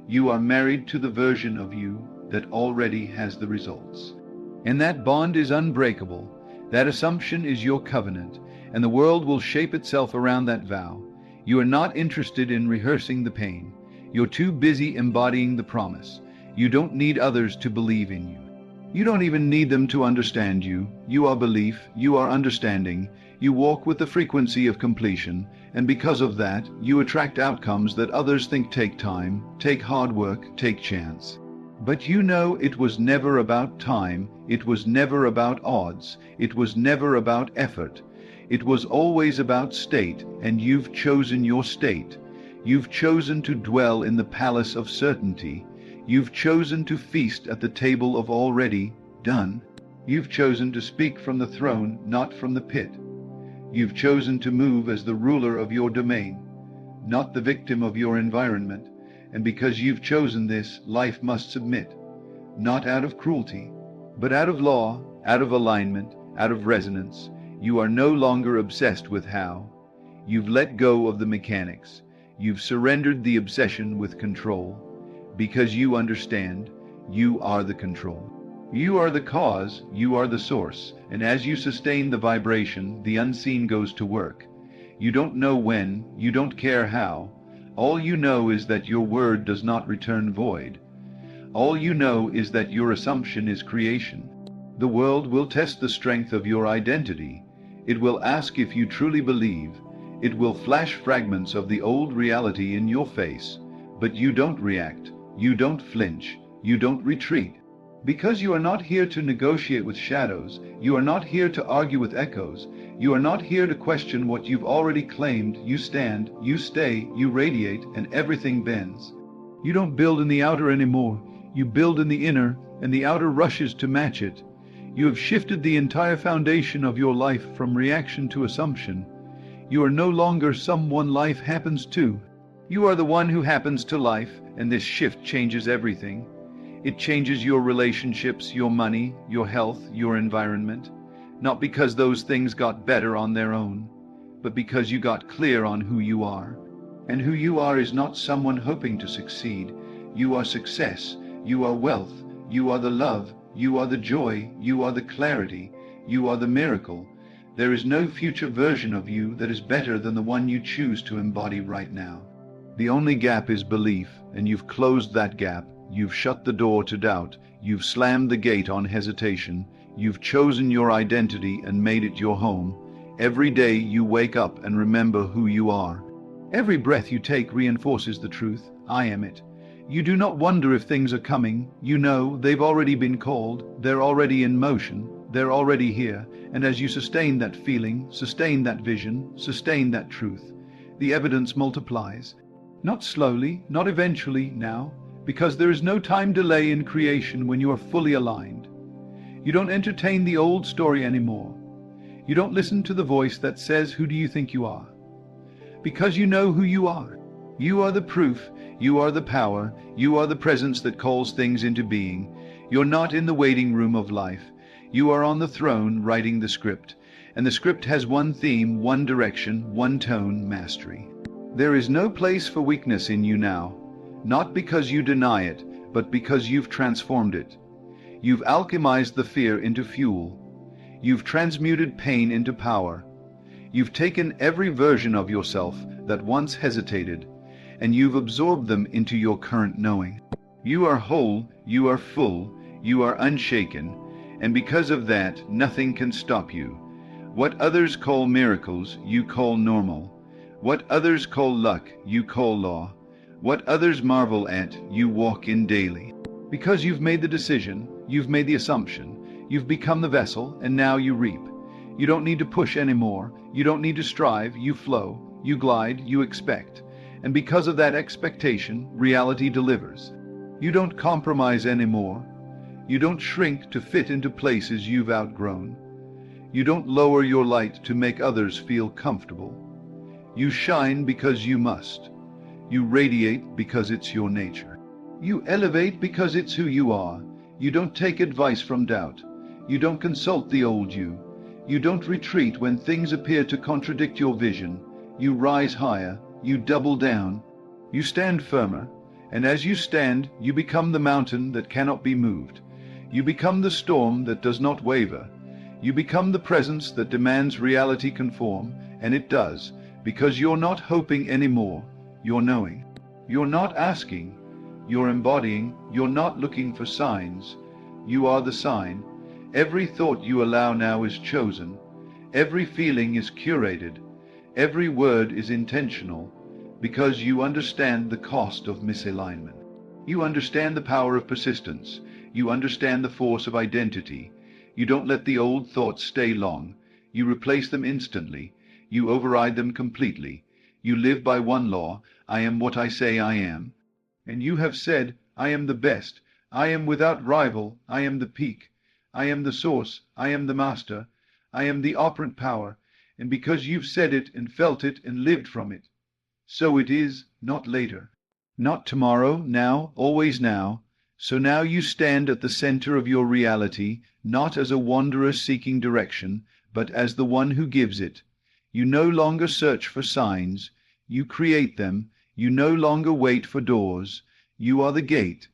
You are married to the version of you that already has the results. And that bond is unbreakable. That assumption is your covenant, and the world will shape itself around that vow. You are not interested in rehearsing the pain. You're too busy embodying the promise. You don't need others to believe in you. You don't even need them to understand you. You are belief, you are understanding. You walk with the frequency of completion, And because of that, you attract outcomes that others think take time, take hard work, take chance. But you know it was never about time, it was never about odds, it was never about effort. It was always about state, and you've chosen your state. You've chosen to dwell in the palace of certainty. You've chosen to feast at the table of already done. You've chosen to speak from the throne, not from the pit. You've chosen to move as the ruler of your domain, not the victim of your environment. And because you've chosen this, life must submit, not out of cruelty, but out of law, out of alignment, out of resonance. You are no longer obsessed with how. You've let go of the mechanics. You've surrendered the obsession with control. Because you understand, you are the control. You are the cause, you are the source, and as you sustain the vibration, the unseen goes to work. You don't know when, you don't care how. All you know is that your word does not return void. All you know is that your assumption is creation. The world will test the strength of your identity. It will ask if you truly believe. It will flash fragments of the old reality in your face. But you don't react. You don't flinch. You don't retreat. Because you are not here to negotiate with shadows. You are not here to argue with echoes. You are not here to question what you've already claimed. You stand, you stay, you radiate, and everything bends. You don't build in the outer anymore. You build in the inner, and the outer rushes to match it. You have shifted the entire foundation of your life from reaction to assumption. You are no longer someone life happens to. You are the one who happens to life, and this shift changes everything. It changes your relationships, your money, your health, your environment. Not because those things got better on their own, but because you got clear on who you are. And who you are is not someone hoping to succeed. You are success. You are wealth. You are the love. You are the joy. You are the clarity. You are the miracle. There is no future version of you that is better than the one you choose to embody right now. The only gap is belief, and you've closed that gap. You've shut the door to doubt. You've slammed the gate on hesitation. You've chosen your identity and made it your home. Every day you wake up and remember who you are. Every breath you take reinforces the truth. I am it. You do not wonder if things are coming. You know they've already been called. They're already in motion. They're already here. And as you sustain that feeling, sustain that vision, sustain that truth, the evidence multiplies. Not slowly, not eventually now, because there is no time delay in creation when you are fully aligned. You don't entertain the old story anymore. You don't listen to the voice that says, "Who do you think you are?" Because you know who you are. You are the proof. You are the power. You are the presence that calls things into being. You're not in the waiting room of life. You are on the throne writing the script. And the script has one theme, one direction, one tone, mastery. There is no place for weakness in you now. Not because you deny it, but because you've transformed it. You've alchemized the fear into fuel. You've transmuted pain into power. You've taken every version of yourself that once hesitated, and you've absorbed them into your current knowing. You are whole, you are full, you are unshaken, and because of that, nothing can stop you. What others call miracles, you call normal. What others call luck, you call law. What others marvel at, you walk in daily. Because you've made the decision, you've made the assumption, you've become the vessel, and now you reap. You don't need to push anymore. You don't need to strive. You flow. You glide. You expect. And because of that expectation, reality delivers. You don't compromise anymore. You don't shrink to fit into places you've outgrown. You don't lower your light to make others feel comfortable. You shine because you must. You radiate because it's your nature. You elevate because it's who you are. You don't take advice from doubt. You don't consult the old you. You don't retreat when things appear to contradict your vision. You rise higher. You double down. You stand firmer. And as you stand, you become the mountain that cannot be moved. You become the storm that does not waver. You become the presence that demands reality conform, and it does, because you're not hoping anymore. You're knowing. You're not asking. You're embodying. You're not looking for signs. You are the sign. Every thought you allow now is chosen. Every feeling is curated. Every word is intentional because you understand the cost of misalignment. You understand the power of persistence. You understand the force of identity. You don't let the old thoughts stay long. You replace them instantly. You override them completely. You live by one law: I am what I say I am. And you have said, I am the best. I am without rival. I am the peak. I am the source. I am the master. I am the operant power. And because you've said it and felt it and lived from it, so it is, not later. Not tomorrow, now, always now. So now you stand at the center of your reality, not as a wanderer seeking direction, but as the one who gives it. You no longer search for signs. You create them. You no longer wait for doors. You are the gate.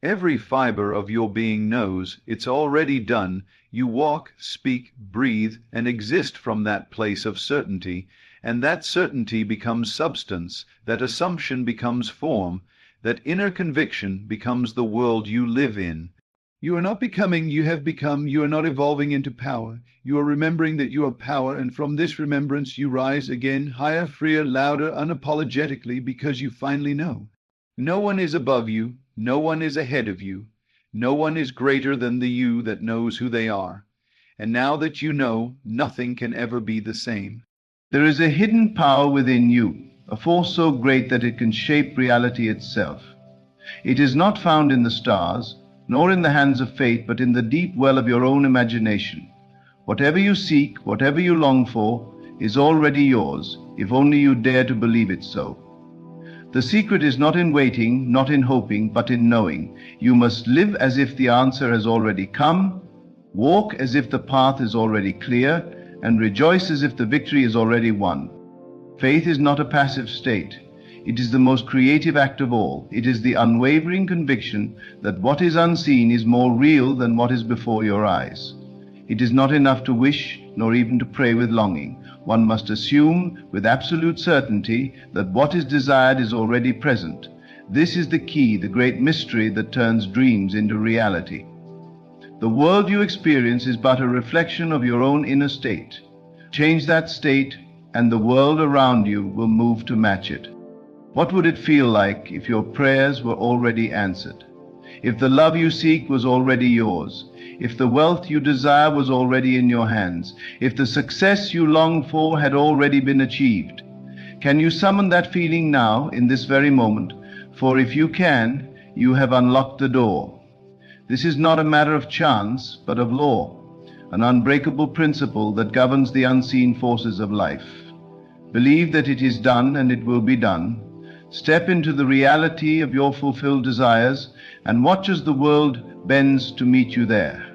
Every fiber of your being knows it's already done. You walk, speak, breathe, and exist from that place of certainty, and that certainty becomes substance, that assumption becomes form, that inner conviction becomes the world you live in. You are not becoming, you have become. You are not evolving into power. You are remembering that you are power, and from this remembrance you rise again, higher, freer, louder, unapologetically, because you finally know. No one is above you. No one is ahead of you. No one is greater than the you that knows who they are. And now that you know, nothing can ever be the same. There is a hidden power within you, a force so great that it can shape reality itself. It is not found in the stars, nor in the hands of fate, but in the deep well of your own imagination. Whatever you seek, whatever you long for, is already yours, if only you dare to believe it so. The secret is not in waiting, not in hoping, but in knowing. You must live as if the answer has already come, walk as if the path is already clear, and rejoice as if the victory is already won. Faith is not a passive state. It is the most creative act of all. It is the unwavering conviction that what is unseen is more real than what is before your eyes. It is not enough to wish, nor even to pray with longing. One must assume with absolute certainty that what is desired is already present. This is the key, the great mystery that turns dreams into reality. The world you experience is but a reflection of your own inner state. Change that state, and the world around you will move to match it. What would it feel like if your prayers were already answered? If the love you seek was already yours? If the wealth you desire was already in your hands? If the success you long for had already been achieved? Can you summon that feeling now, in this very moment? For if you can, you have unlocked the door. This is not a matter of chance, but of law, an unbreakable principle that governs the unseen forces of life. Believe that it is done, and it will be done. Step into the reality of your fulfilled desires, and watch as the world bends to meet you there.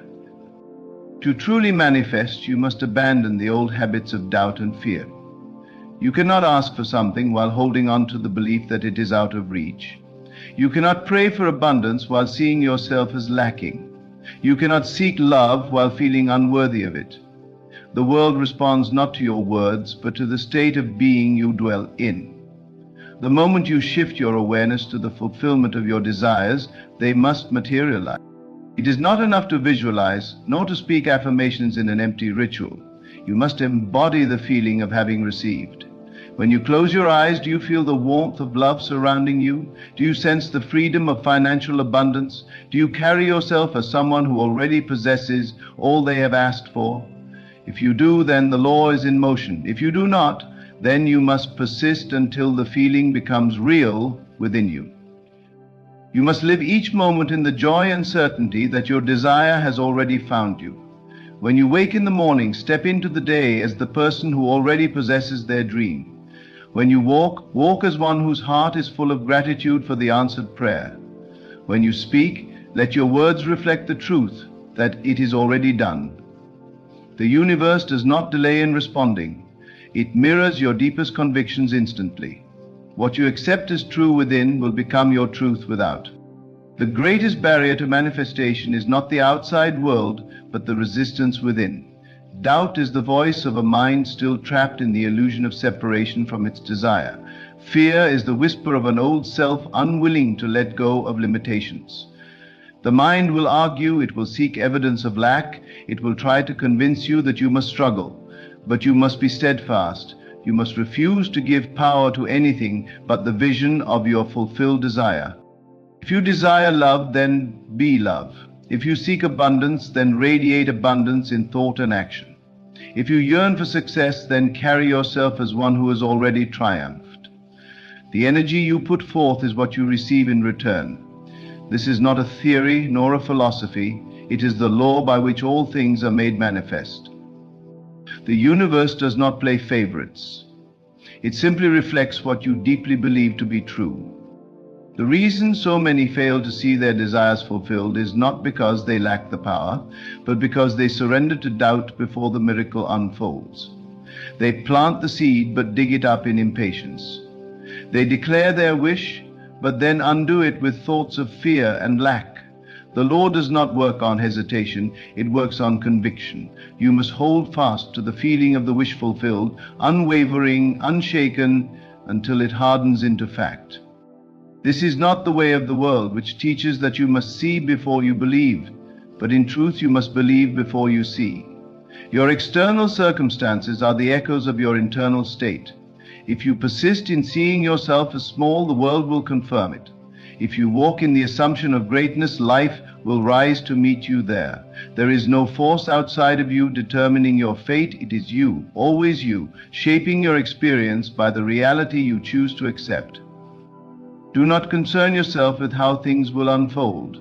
To truly manifest, you must abandon the old habits of doubt and fear. You cannot ask for something while holding on to the belief that it is out of reach. You cannot pray for abundance while seeing yourself as lacking. You cannot seek love while feeling unworthy of it. The world responds not to your words, but to the state of being you dwell in. The moment you shift your awareness to the fulfillment of your desires, they must materialize. It is not enough to visualize, nor to speak affirmations in an empty ritual. You must embody the feeling of having received. When you close your eyes, do you feel the warmth of love surrounding you? Do you sense the freedom of financial abundance? Do you carry yourself as someone who already possesses all they have asked for? If you do, then the law is in motion. If you do not, then you must persist until the feeling becomes real within you. You must live each moment in the joy and certainty that your desire has already found you. When you wake in the morning, step into the day as the person who already possesses their dream. When you walk, walk as one whose heart is full of gratitude for the answered prayer. When you speak, let your words reflect the truth that it is already done. The universe does not delay in responding. It mirrors your deepest convictions instantly. What you accept as true within will become your truth without. The greatest barrier to manifestation is not the outside world, but the resistance within. Doubt is the voice of a mind still trapped in the illusion of separation from its desire. Fear is the whisper of an old self unwilling to let go of limitations. The mind will argue, it will seek evidence of lack, it will try to convince you that you must struggle. But you must be steadfast. You must refuse to give power to anything but the vision of your fulfilled desire. If you desire love, then be love. If you seek abundance, then radiate abundance in thought and action. If you yearn for success, then carry yourself as one who has already triumphed. The energy you put forth is what you receive in return. This is not a theory nor a philosophy. It is the law by which all things are made manifest. The universe does not play favorites. It simply reflects what you deeply believe to be true. The reason so many fail to see their desires fulfilled is not because they lack the power, but because they surrender to doubt before the miracle unfolds. They plant the seed but dig it up in impatience. They declare their wish, but then undo it with thoughts of fear and lack. The law does not work on hesitation, it works on conviction. You must hold fast to the feeling of the wish fulfilled, unwavering, unshaken, until it hardens into fact. This is not the way of the world, which teaches that you must see before you believe, but in truth you must believe before you see. Your external circumstances are the echoes of your internal state. If you persist in seeing yourself as small, the world will confirm it. If you walk in the assumption of greatness, life will rise to meet you there. There is no force outside of you determining your fate. It is you, always you, shaping your experience by the reality you choose to accept. Do not concern yourself with how things will unfold.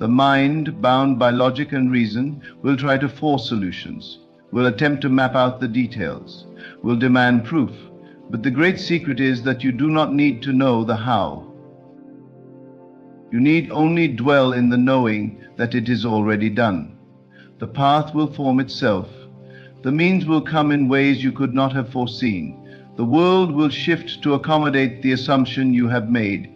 The mind, bound by logic and reason, will try to force solutions, will attempt to map out the details, will demand proof. But the great secret is that you do not need to know the how. You need only dwell in the knowing that it is already done. The path will form itself. The means will come in ways you could not have foreseen. The world will shift to accommodate the assumption you have made.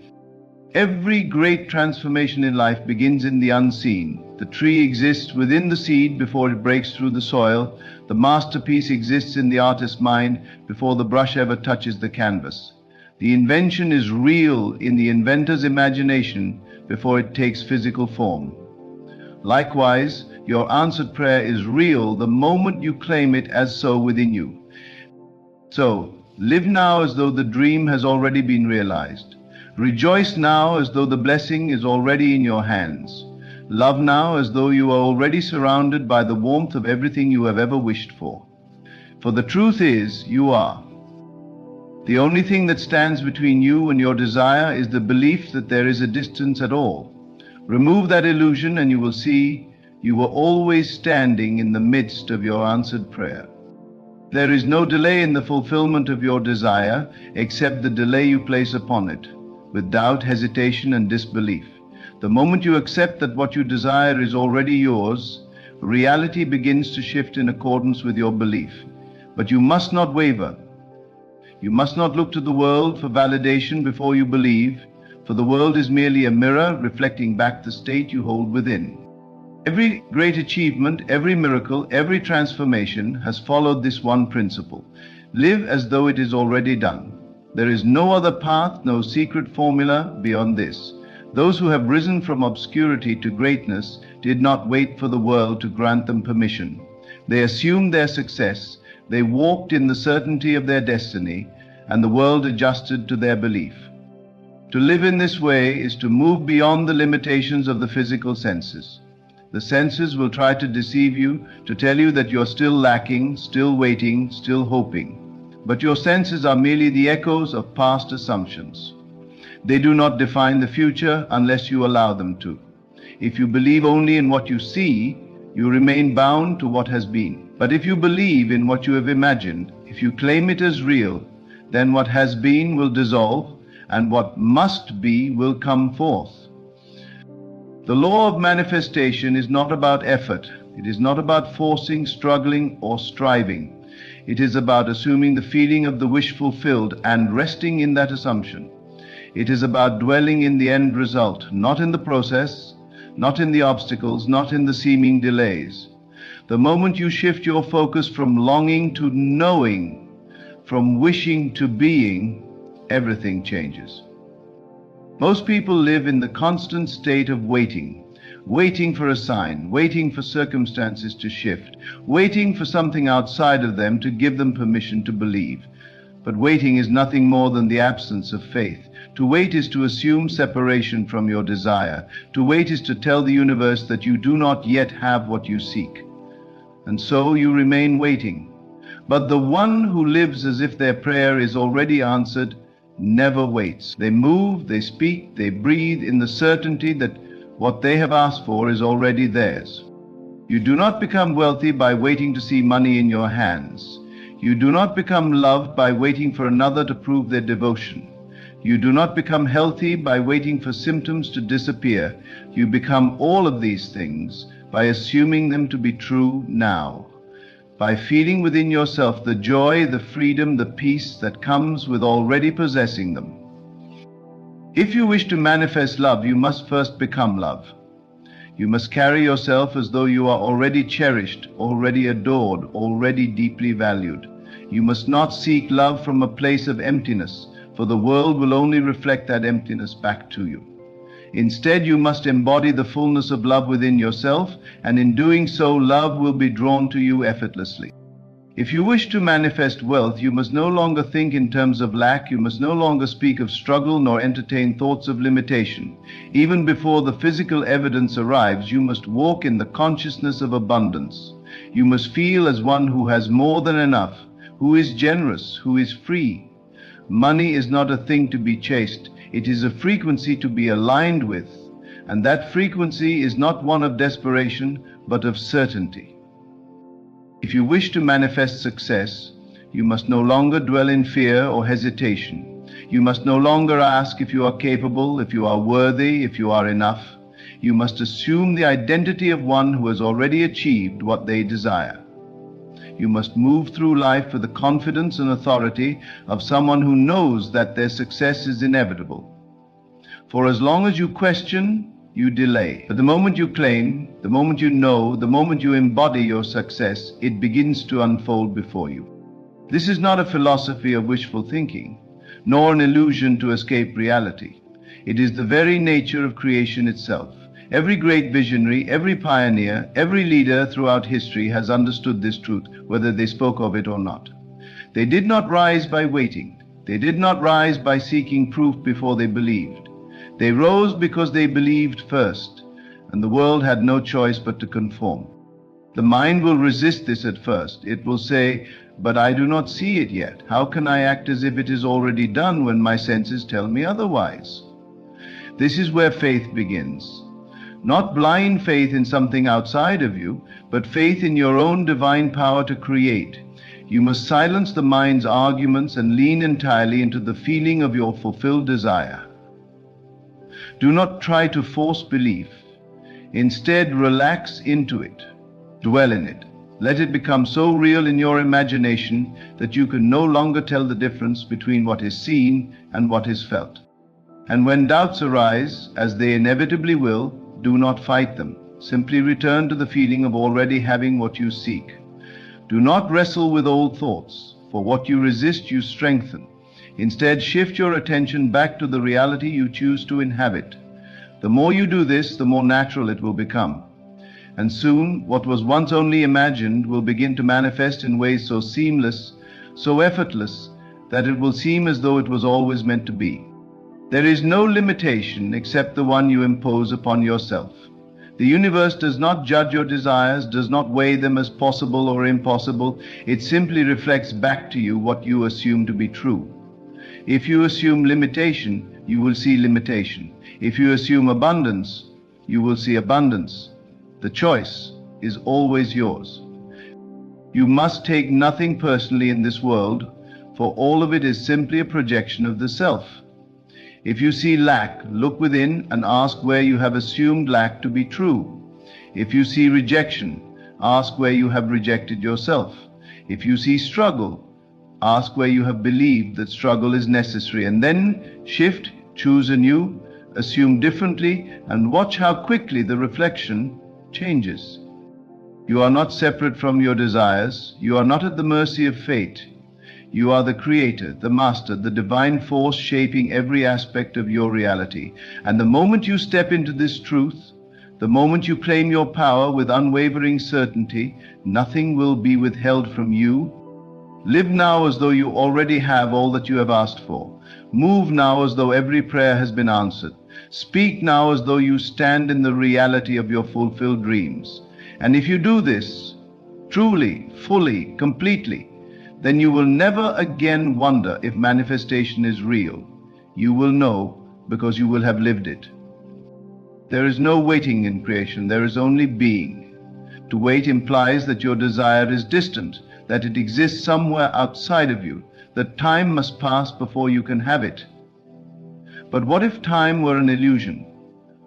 Every great transformation in life begins in the unseen. The tree exists within the seed before it breaks through the soil. The masterpiece exists in the artist's mind before the brush ever touches the canvas. The invention is real in the inventor's imagination before it takes physical form. Likewise, your answered prayer is real the moment you claim it as so within you. So, live now as though the dream has already been realized. Rejoice now as though the blessing is already in your hands. Love now as though you are already surrounded by the warmth of everything you have ever wished for. For the truth is, you are. The only thing that stands between you and your desire is the belief that there is a distance at all. Remove that illusion and you will see you were always standing in the midst of your answered prayer. There is no delay in the fulfillment of your desire except the delay you place upon it, with doubt, hesitation, and disbelief. The moment you accept that what you desire is already yours, reality begins to shift in accordance with your belief. But you must not waver. You must not look to the world for validation before you believe, for the world is merely a mirror reflecting back the state you hold within. Every great achievement, every miracle, every transformation has followed this one principle. Live as though it is already done. There is no other path, no secret formula beyond this. Those who have risen from obscurity to greatness did not wait for the world to grant them permission. They assumed their success, they walked in the certainty of their destiny, and the world adjusted to their belief. To live in this way is to move beyond the limitations of the physical senses. The senses will try to deceive you, to tell you that you're still lacking, still waiting, still hoping. But your senses are merely the echoes of past assumptions. They do not define the future unless you allow them to. If you believe only in what you see, you remain bound to what has been. But if you believe in what you have imagined, if you claim it as real, then what has been will dissolve, and what must be will come forth. The law of manifestation is not about effort. It is not about forcing, struggling, or striving. It is about assuming the feeling of the wish fulfilled and resting in that assumption. It is about dwelling in the end result, not in the process, not in the obstacles, not in the seeming delays. The moment you shift your focus from longing to knowing, from wishing to being, everything changes. Most people live in the constant state of waiting for a sign, waiting for circumstances to shift, waiting for something outside of them to give them permission to believe. But waiting is nothing more than the absence of faith. To wait is to assume separation from your desire. To wait is to tell the universe that you do not yet have what you seek. And so you remain waiting. But the one who lives as if their prayer is already answered never waits. They move, they speak, they breathe in the certainty that what they have asked for is already theirs. You do not become wealthy by waiting to see money in your hands. You do not become loved by waiting for another to prove their devotion. You do not become healthy by waiting for symptoms to disappear. You become all of these things by assuming them to be true now, by feeling within yourself the joy, the freedom, the peace that comes with already possessing them. If you wish to manifest love, you must first become love. You must carry yourself as though you are already cherished, already adored, already deeply valued. You must not seek love from a place of emptiness, for the world will only reflect that emptiness back to you. Instead, you must embody the fullness of love within yourself, and in doing so, love will be drawn to you effortlessly. If you wish to manifest wealth, you must no longer think in terms of lack, you must no longer speak of struggle nor entertain thoughts of limitation. Even before the physical evidence arrives, you must walk in the consciousness of abundance. You must feel as one who has more than enough, who is generous, who is free. Money is not a thing to be chased, it is a frequency to be aligned with, and that frequency is not one of desperation, but of certainty. If you wish to manifest success, you must no longer dwell in fear or hesitation. You must no longer ask if you are capable, if you are worthy, if you are enough. You must assume the identity of one who has already achieved what they desire. You must move through life with the confidence and authority of someone who knows that their success is inevitable. For as long as you question, you delay. But the moment you claim, the moment you know, the moment you embody your success, it begins to unfold before you. This is not a philosophy of wishful thinking, nor an illusion to escape reality. It is the very nature of creation itself. Every great visionary, every pioneer, every leader throughout history has understood this truth, whether they spoke of it or not. They did not rise by waiting. They did not rise by seeking proof before they believed. They rose because they believed first, and the world had no choice but to conform. The mind will resist this at first. It will say, "But I do not see it yet. How can I act as if it is already done when my senses tell me otherwise?" This is where faith begins. Not blind faith in something outside of you, but faith in your own divine power to create. You must silence the mind's arguments and lean entirely into the feeling of your fulfilled desire. Do not try to force belief. Instead, relax into it. Dwell in it. Let it become so real in your imagination that you can no longer tell the difference between what is seen and what is felt. And when doubts arise, as they inevitably will, do not fight them. Simply return to the feeling of already having what you seek. Do not wrestle with old thoughts, for what you resist you strengthen. Instead, shift your attention back to the reality you choose to inhabit. The more you do this, the more natural it will become. And soon, what was once only imagined will begin to manifest in ways so seamless, so effortless, that it will seem as though it was always meant to be. There is no limitation except the one you impose upon yourself. The universe does not judge your desires, does not weigh them as possible or impossible. It simply reflects back to you what you assume to be true. If you assume limitation, you will see limitation. If you assume abundance, you will see abundance. The choice is always yours. You must take nothing personally in this world, for all of it is simply a projection of the self. If you see lack, look within and ask where you have assumed lack to be true. If you see rejection, ask where you have rejected yourself. If you see struggle, ask where you have believed that struggle is necessary, and then shift, choose anew, assume differently, and watch how quickly the reflection changes. You are not separate from your desires. You are not at the mercy of fate. You are the creator, the master, the divine force shaping every aspect of your reality. And the moment you step into this truth, the moment you claim your power with unwavering certainty, nothing will be withheld from you. Live now as though you already have all that you have asked for. Move now as though every prayer has been answered. Speak now as though you stand in the reality of your fulfilled dreams. And if you do this, truly, fully, completely, then you will never again wonder if manifestation is real. You will know because you will have lived it. There is no waiting in creation, there is only being. To wait implies that your desire is distant, that it exists somewhere outside of you, that time must pass before you can have it. But what if time were an illusion?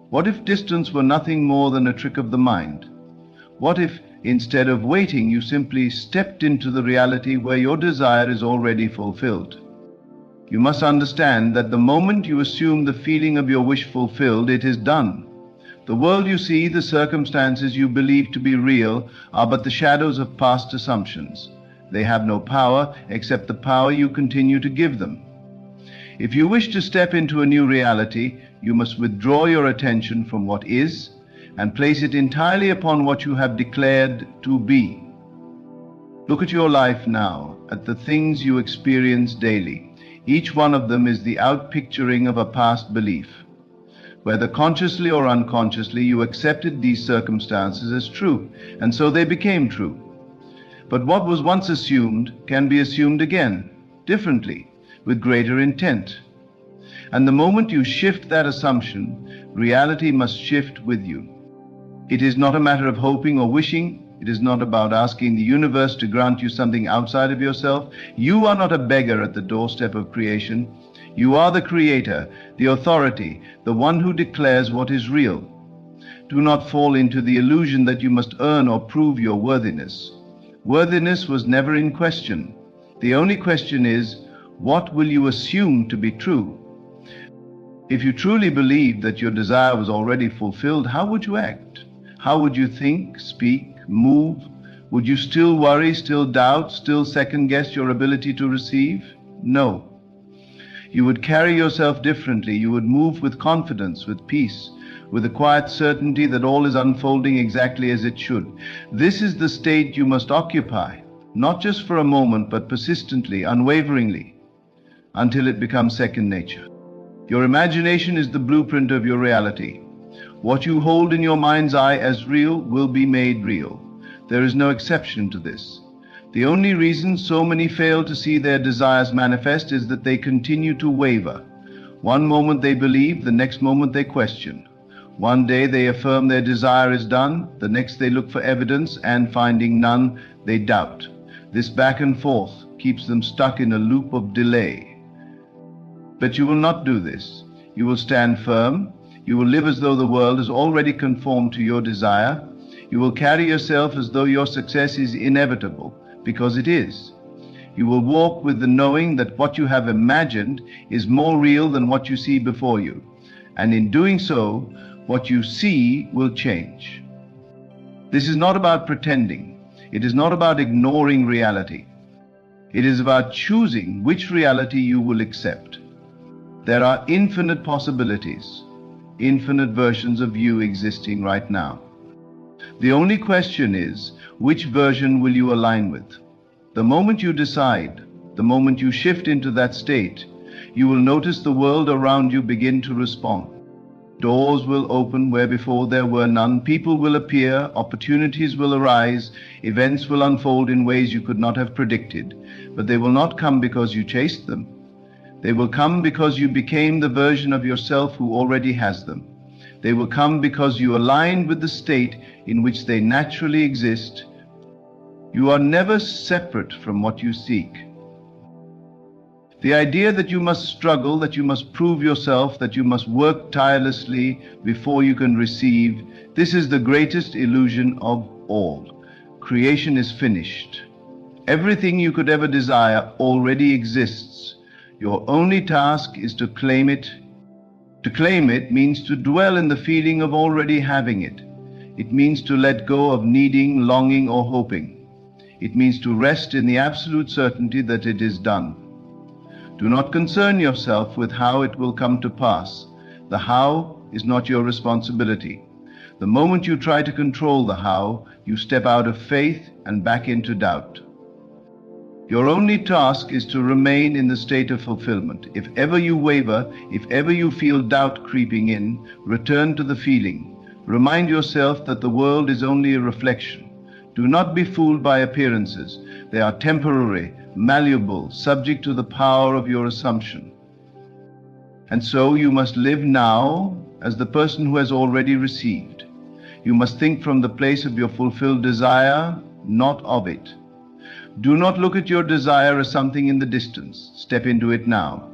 What if distance were nothing more than a trick of the mind? What if, instead of waiting, you simply stepped into the reality where your desire is already fulfilled? You must understand that the moment you assume the feeling of your wish fulfilled, it is done. The world you see, the circumstances you believe to be real, are but the shadows of past assumptions. They have no power except the power you continue to give them. If you wish to step into a new reality, you must withdraw your attention from what is and place it entirely upon what you have declared to be. Look at your life now, at the things you experience daily. Each one of them is the outpicturing of a past belief. Whether consciously or unconsciously, you accepted these circumstances as true, and so they became true. But what was once assumed can be assumed again, differently, with greater intent. And the moment you shift that assumption, reality must shift with you. It is not a matter of hoping or wishing. It is not about asking the universe to grant you something outside of yourself. You are not a beggar at the doorstep of creation. You are the creator, the authority, the one who declares what is real. Do not fall into the illusion that you must earn or prove your worthiness. Worthiness was never in question. The only question is, what will you assume to be true? If you truly believed that your desire was already fulfilled, how would you act? How would you think, speak, move? Would you still worry, still doubt, still second-guess your ability to receive? No. You would carry yourself differently. You would move with confidence, with peace, with a quiet certainty that all is unfolding exactly as it should. This is the state you must occupy, not just for a moment, but persistently, unwaveringly, until it becomes second nature. Your imagination is the blueprint of your reality. What you hold in your mind's eye as real will be made real. There is no exception to this. The only reason so many fail to see their desires manifest is that they continue to waver. One moment they believe, the next moment they question. One day they affirm their desire is done, the next they look for evidence, and finding none, they doubt. This back and forth keeps them stuck in a loop of delay. But you will not do this. You will stand firm. You will live as though the world is already conformed to your desire. You will carry yourself as though your success is inevitable, because it is. You will walk with the knowing that what you have imagined is more real than what you see before you. And in doing so, what you see will change. This is not about pretending. It is not about ignoring reality. It is about choosing which reality you will accept. There are infinite possibilities, infinite versions of you existing right now. The only question is, which version will you align with? The moment you decide, the moment you shift into that state, you will notice the world around you begin to respond. Doors will open where before there were none. People will appear, opportunities will arise, events will unfold in ways you could not have predicted. But they will not come because you chased them. They will come because you became the version of yourself who already has them. They will come because you aligned with the state in which they naturally exist. You are never separate from what you seek. The idea that you must struggle, that you must prove yourself, that you must work tirelessly before you can receive, this is the greatest illusion of all. Creation is finished. Everything you could ever desire already exists. Your only task is to claim it. To claim it means to dwell in the feeling of already having it. It means to let go of needing, longing, or hoping. It means to rest in the absolute certainty that it is done. Do not concern yourself with how it will come to pass. The how is not your responsibility. The moment you try to control the how, you step out of faith and back into doubt. Your only task is to remain in the state of fulfillment. If ever you waver, if ever you feel doubt creeping in, return to the feeling. Remind yourself that the world is only a reflection. Do not be fooled by appearances. They are temporary, malleable, subject to the power of your assumption. And so you must live now as the person who has already received. You must think from the place of your fulfilled desire, not of it. Do not look at your desire as something in the distance. Step into it now.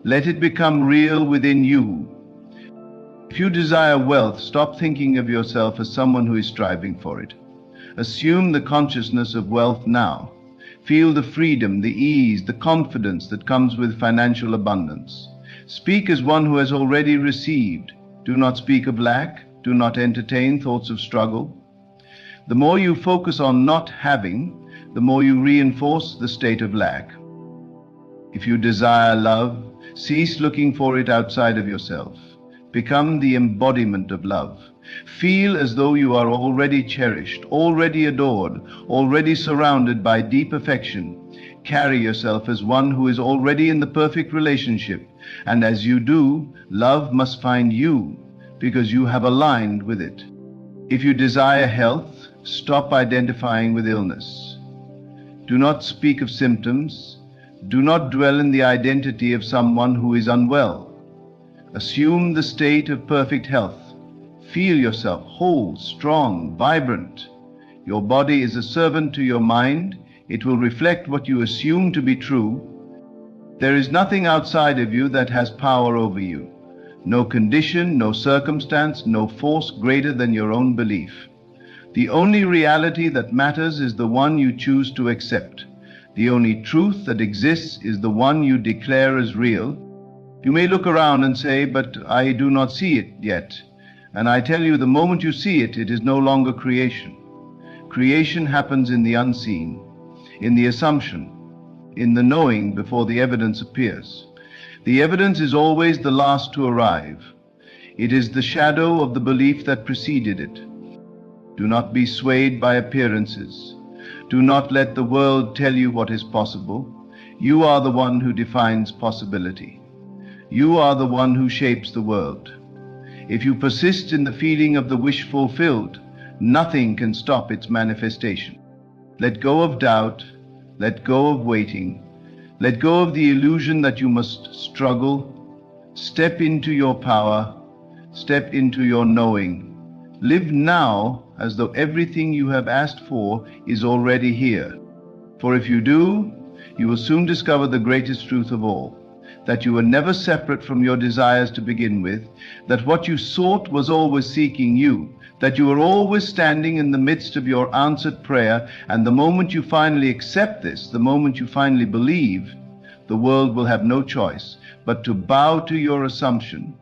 Let it become real within you. If you desire wealth, stop thinking of yourself as someone who is striving for it. Assume the consciousness of wealth now. Feel the freedom, the ease, the confidence that comes with financial abundance. Speak as one who has already received. Do not speak of lack. Do not entertain thoughts of struggle. The more you focus on not having, the more you reinforce the state of lack. If you desire love, cease looking for it outside of yourself. Become the embodiment of love. Feel as though you are already cherished, already adored, already surrounded by deep affection. Carry yourself as one who is already in the perfect relationship, and as you do, love must find you, because you have aligned with it. If you desire health, stop identifying with illness. Do not speak of symptoms. Do not dwell in the identity of someone who is unwell. Assume the state of perfect health. Feel yourself whole, strong, vibrant. Your body is a servant to your mind. It will reflect what you assume to be true. There is nothing outside of you that has power over you. No condition, no circumstance, no force greater than your own belief. The only reality that matters is the one you choose to accept. The only truth that exists is the one you declare as real. You may look around and say, "But I do not see it yet." And I tell you, the moment you see it, it is no longer creation. Creation happens in the unseen, in the assumption, in the knowing before the evidence appears. The evidence is always the last to arrive. It is the shadow of the belief that preceded it. Do not be swayed by appearances. Do not let the world tell you what is possible. You are the one who defines possibility. You are the one who shapes the world. If you persist in the feeling of the wish fulfilled, nothing can stop its manifestation. Let go of doubt. Let go of waiting. Let go of the illusion that you must struggle. Step into your power. Step into your knowing. Live now as though everything you have asked for is already here. For if you do, you will soon discover the greatest truth of all, that you were never separate from your desires to begin with, that what you sought was always seeking you, that you were always standing in the midst of your answered prayer, and the moment you finally accept this, the moment you finally believe, the world will have no choice but to bow to your assumption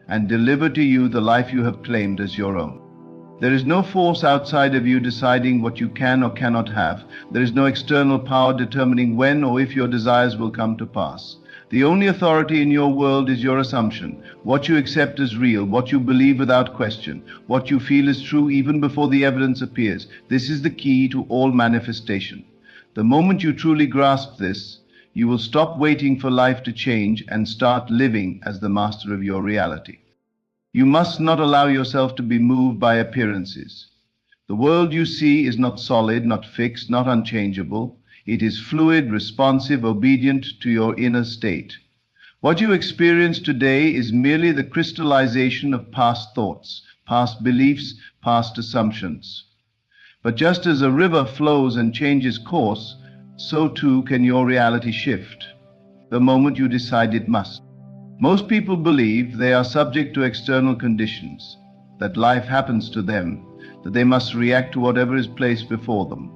and deliver to you the life you have claimed as your own. There is no force outside of you deciding what you can or cannot have. There is no external power determining when or if your desires will come to pass. The only authority in your world is your assumption, what you accept as real, what you believe without question, what you feel is true even before the evidence appears. This is the key to all manifestation. The moment you truly grasp this, you will stop waiting for life to change and start living as the master of your reality. You must not allow yourself to be moved by appearances. The world you see is not solid, not fixed, not unchangeable. It is fluid, responsive, obedient to your inner state. What you experience today is merely the crystallization of past thoughts, past beliefs, past assumptions. But just as a river flows and changes course, so too can your reality shift the moment you decide it must. Most people believe they are subject to external conditions, that life happens to them, that they must react to whatever is placed before them.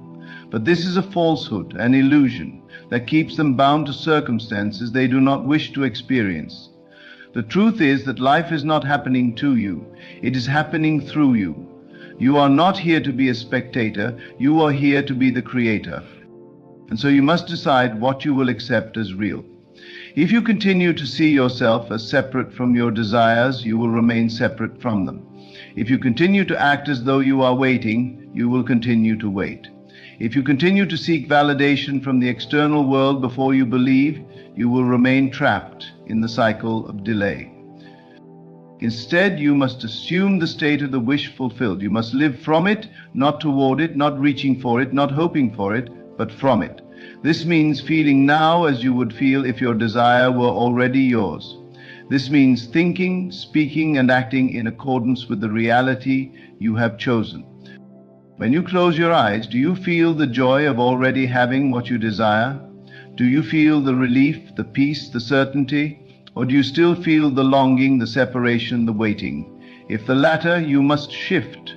But this is a falsehood, an illusion, that keeps them bound to circumstances they do not wish to experience. The truth is that life is not happening to you, it is happening through you. You are not here to be a spectator, you are here to be the creator. And so you must decide what you will accept as real. If you continue to see yourself as separate from your desires, you will remain separate from them. If you continue to act as though you are waiting, you will continue to wait. If you continue to seek validation from the external world before you believe, you will remain trapped in the cycle of delay. Instead, you must assume the state of the wish fulfilled. You must live from it, not toward it, not reaching for it, not hoping for it, but from it. This means feeling now as you would feel if your desire were already yours. This means thinking, speaking, and acting in accordance with the reality you have chosen. When you close your eyes, do you feel the joy of already having what you desire? Do you feel the relief, the peace, the certainty? Or do you still feel the longing, the separation, the waiting? If the latter, you must shift.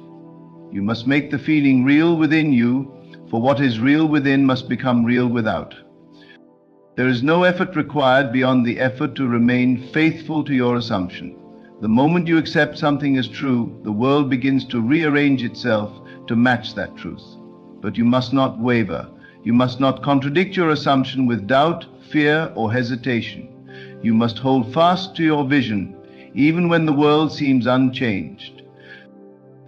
You must make the feeling real within you, for what is real within must become real without. There is no effort required beyond the effort to remain faithful to your assumption. The moment you accept something as true, the world begins to rearrange itself to match that truth. But you must not waver. You must not contradict your assumption with doubt, fear, or hesitation. You must hold fast to your vision, even when the world seems unchanged.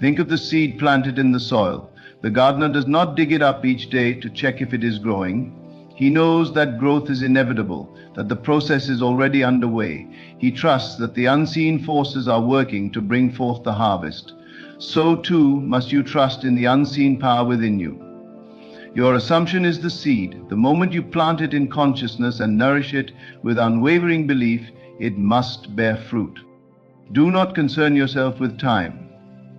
Think of the seed planted in the soil. The gardener does not dig it up each day to check if it is growing. He knows that growth is inevitable, that the process is already underway. He trusts that the unseen forces are working to bring forth the harvest. So too must you trust in the unseen power within you. Your assumption is the seed. The moment you plant it in consciousness and nourish it with unwavering belief, it must bear fruit. Do not concern yourself with time.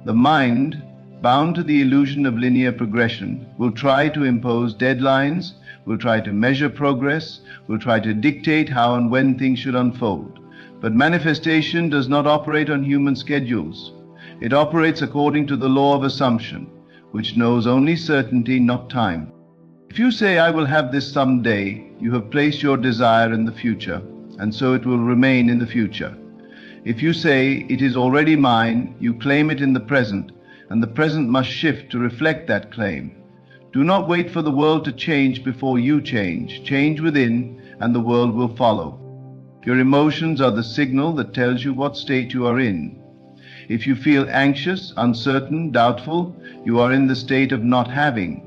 The mind, bound to the illusion of linear progression, will try to impose deadlines, will try to measure progress, will try to dictate how and when things should unfold. But manifestation does not operate on human schedules. It operates according to the law of assumption, which knows only certainty, not time. If you say, "I will have this someday," you have placed your desire in the future, and so it will remain in the future. If you say, "It is already mine," you claim it in the present, and the present must shift to reflect that claim. Do not wait for the world to change before you change. Change within, and the world will follow. Your emotions are the signal that tells you what state you are in. If you feel anxious, uncertain, doubtful, you are in the state of not having.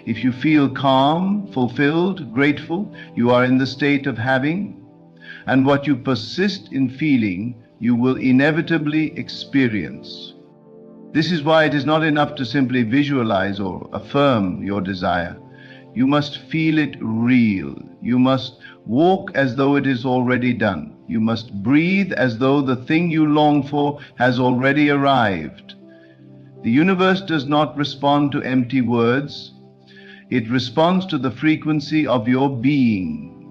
If you feel calm, fulfilled, grateful, you are in the state of having. And what you persist in feeling, you will inevitably experience. This is why it is not enough to simply visualize or affirm your desire. You must feel it real. You must walk as though it is already done. You must breathe as though the thing you long for has already arrived. The universe does not respond to empty words. It responds to the frequency of your being.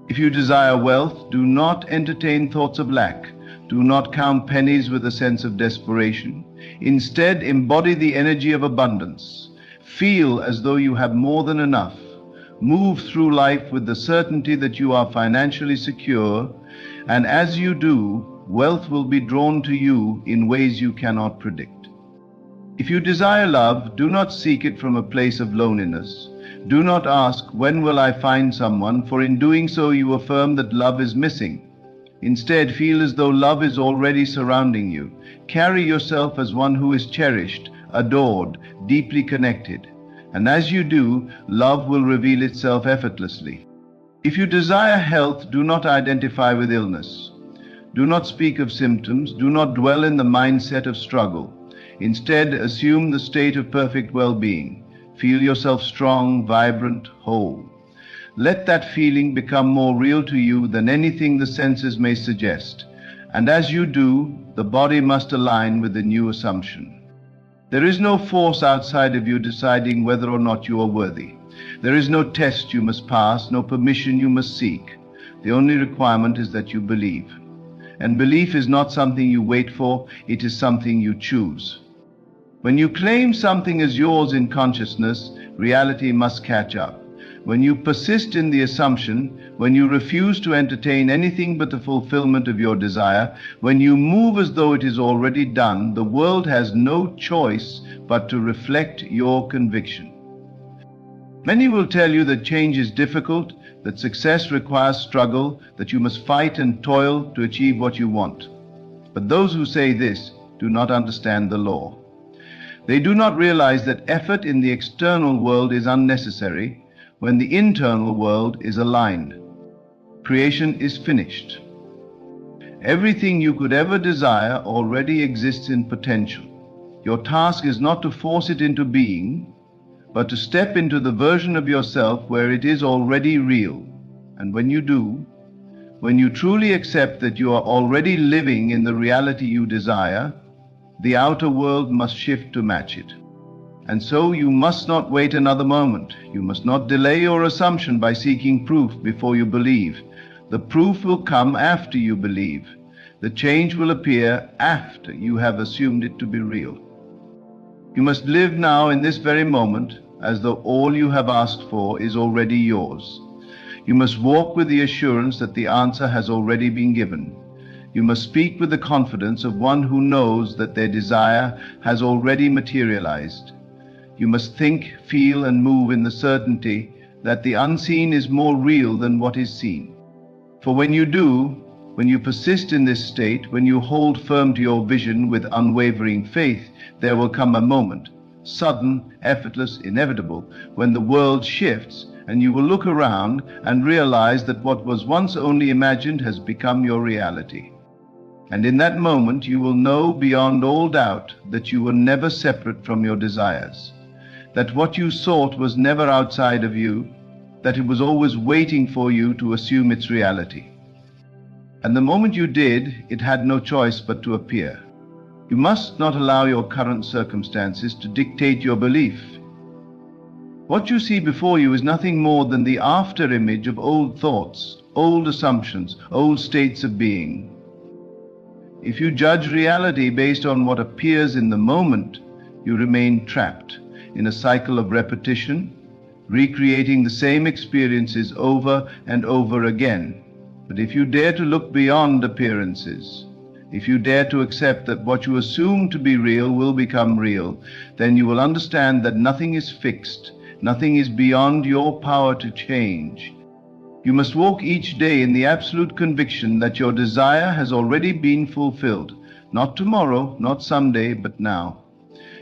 If you desire wealth, do not entertain thoughts of lack. Do not count pennies with a sense of desperation. Instead, embody the energy of abundance. Feel as though you have more than enough. Move through life with the certainty that you are financially secure, and as you do, wealth will be drawn to you in ways you cannot predict. If you desire love, do not seek it from a place of loneliness. Do not ask, "When will I find someone?" for in doing so you affirm that love is missing. Instead, feel as though love is already surrounding you. Carry yourself as one who is cherished, adored, deeply connected. And as you do, love will reveal itself effortlessly. If you desire health, do not identify with illness. Do not speak of symptoms. Do not dwell in the mindset of struggle. Instead, assume the state of perfect well-being. Feel yourself strong, vibrant, whole. Let that feeling become more real to you than anything the senses may suggest. And as you do, the body must align with the new assumption. There is no force outside of you deciding whether or not you are worthy. There is no test you must pass, no permission you must seek. The only requirement is that you believe. And belief is not something you wait for, it is something you choose. When you claim something as yours in consciousness, reality must catch up. When you persist in the assumption, when you refuse to entertain anything but the fulfillment of your desire, when you move as though it is already done, the world has no choice but to reflect your conviction. Many will tell you that change is difficult, that success requires struggle, that you must fight and toil to achieve what you want. But those who say this do not understand the law. They do not realize that effort in the external world is unnecessary when the internal world is aligned. Creation is finished. Everything you could ever desire already exists in potential. Your task is not to force it into being, but to step into the version of yourself where it is already real. And when you do, when you truly accept that you are already living in the reality you desire, the outer world must shift to match it. And so you must not wait another moment. You must not delay your assumption by seeking proof before you believe. The proof will come after you believe. The change will appear after you have assumed it to be real. You must live now in this very moment as though all you have asked for is already yours. You must walk with the assurance that the answer has already been given. You must speak with the confidence of one who knows that their desire has already materialized. You must think, feel, and move in the certainty that the unseen is more real than what is seen. For when you do, when you persist in this state, when you hold firm to your vision with unwavering faith, there will come a moment, sudden, effortless, inevitable, when the world shifts and you will look around and realize that what was once only imagined has become your reality. And in that moment you will know beyond all doubt that you were never separate from your desires, that what you sought was never outside of you, that it was always waiting for you to assume its reality. And the moment you did, it had no choice but to appear. You must not allow your current circumstances to dictate your belief. What you see before you is nothing more than the after-image of old thoughts, old assumptions, old states of being. If you judge reality based on what appears in the moment, you remain trapped in a cycle of repetition, recreating the same experiences over and over again. But if you dare to look beyond appearances, if you dare to accept that what you assume to be real will become real, then you will understand that nothing is fixed, nothing is beyond your power to change. You must walk each day in the absolute conviction that your desire has already been fulfilled, not tomorrow, not someday, but now.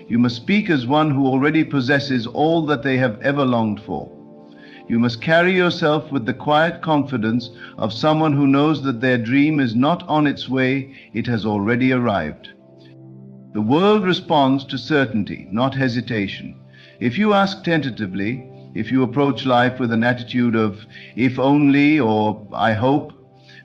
You must speak as one who already possesses all that they have ever longed for. You must carry yourself with the quiet confidence of someone who knows that their dream is not on its way, it has already arrived. The world responds to certainty, not hesitation. If you ask tentatively, if you approach life with an attitude of if only or I hope,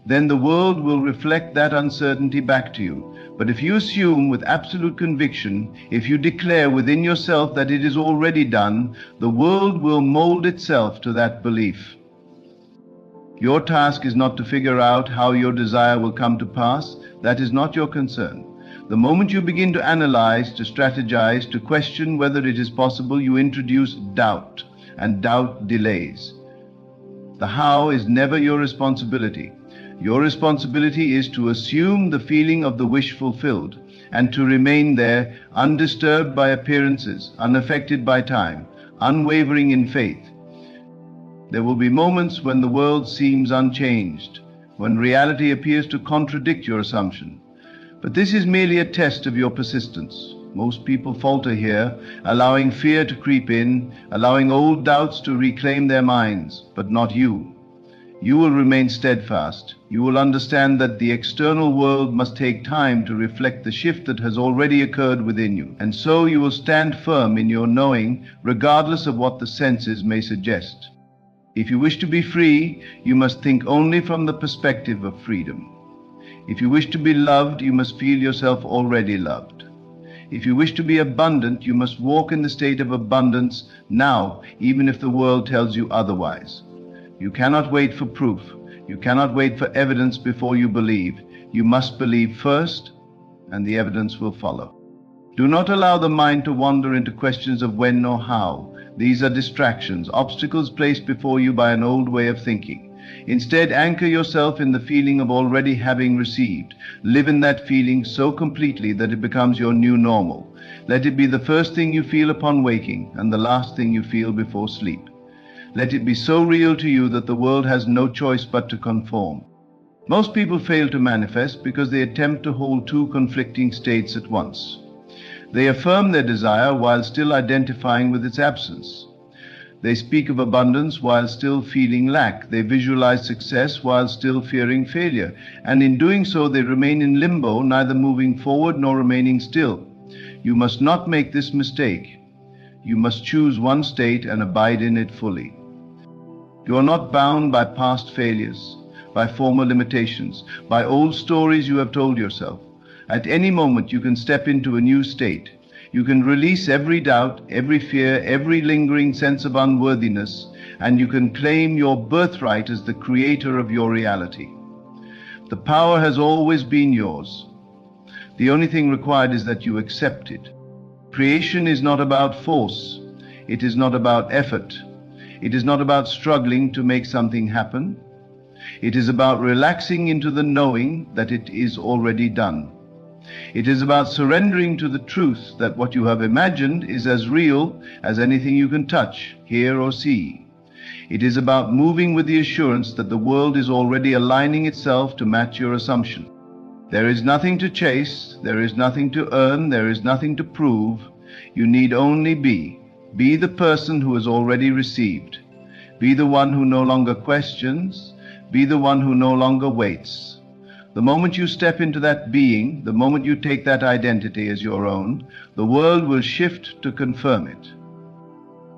then the world will reflect that uncertainty back to you. But if you assume with absolute conviction, if you declare within yourself that it is already done, the world will mold itself to that belief. Your task is not to figure out how your desire will come to pass. That is not your concern. The moment you begin to analyze, to strategize, to question whether it is possible, you introduce doubt, and doubt delays. The how is never your responsibility. Your responsibility is to assume the feeling of the wish fulfilled and to remain there undisturbed by appearances, unaffected by time, unwavering in faith. There will be moments when the world seems unchanged, when reality appears to contradict your assumption. But this is merely a test of your persistence. Most people falter here, allowing fear to creep in, allowing old doubts to reclaim their minds, but not you. You will remain steadfast. You will understand that the external world must take time to reflect the shift that has already occurred within you. And so you will stand firm in your knowing, regardless of what the senses may suggest. If you wish to be free, you must think only from the perspective of freedom. If you wish to be loved, you must feel yourself already loved. If you wish to be abundant, you must walk in the state of abundance now, even if the world tells you otherwise. You cannot wait for proof. You cannot wait for evidence before you believe. You must believe first, and the evidence will follow. Do not allow the mind to wander into questions of when or how. These are distractions, obstacles placed before you by an old way of thinking. Instead, anchor yourself in the feeling of already having received. Live in that feeling so completely that it becomes your new normal. Let it be the first thing you feel upon waking and the last thing you feel before sleep. Let it be so real to you that the world has no choice but to conform. Most people fail to manifest because they attempt to hold two conflicting states at once. They affirm their desire while still identifying with its absence. They speak of abundance while still feeling lack. They visualize success while still fearing failure. And in doing so, they remain in limbo, neither moving forward nor remaining still. You must not make this mistake. You must choose one state and abide in it fully. You are not bound by past failures, by former limitations, by old stories you have told yourself. At any moment, you can step into a new state. You can release every doubt, every fear, every lingering sense of unworthiness, and you can claim your birthright as the creator of your reality. The power has always been yours. The only thing required is that you accept it. Creation is not about force. It is not about effort. It is not about struggling to make something happen. It is about relaxing into the knowing that it is already done. It is about surrendering to the truth that what you have imagined is as real as anything you can touch, hear, or see. It is about moving with the assurance that the world is already aligning itself to match your assumption. There is nothing to chase, there is nothing to earn, there is nothing to prove. You need only be. Be the person who has already received. Be the one who no longer questions. Be the one who no longer waits. The moment you step into that being, the moment you take that identity as your own, the world will shift to confirm it.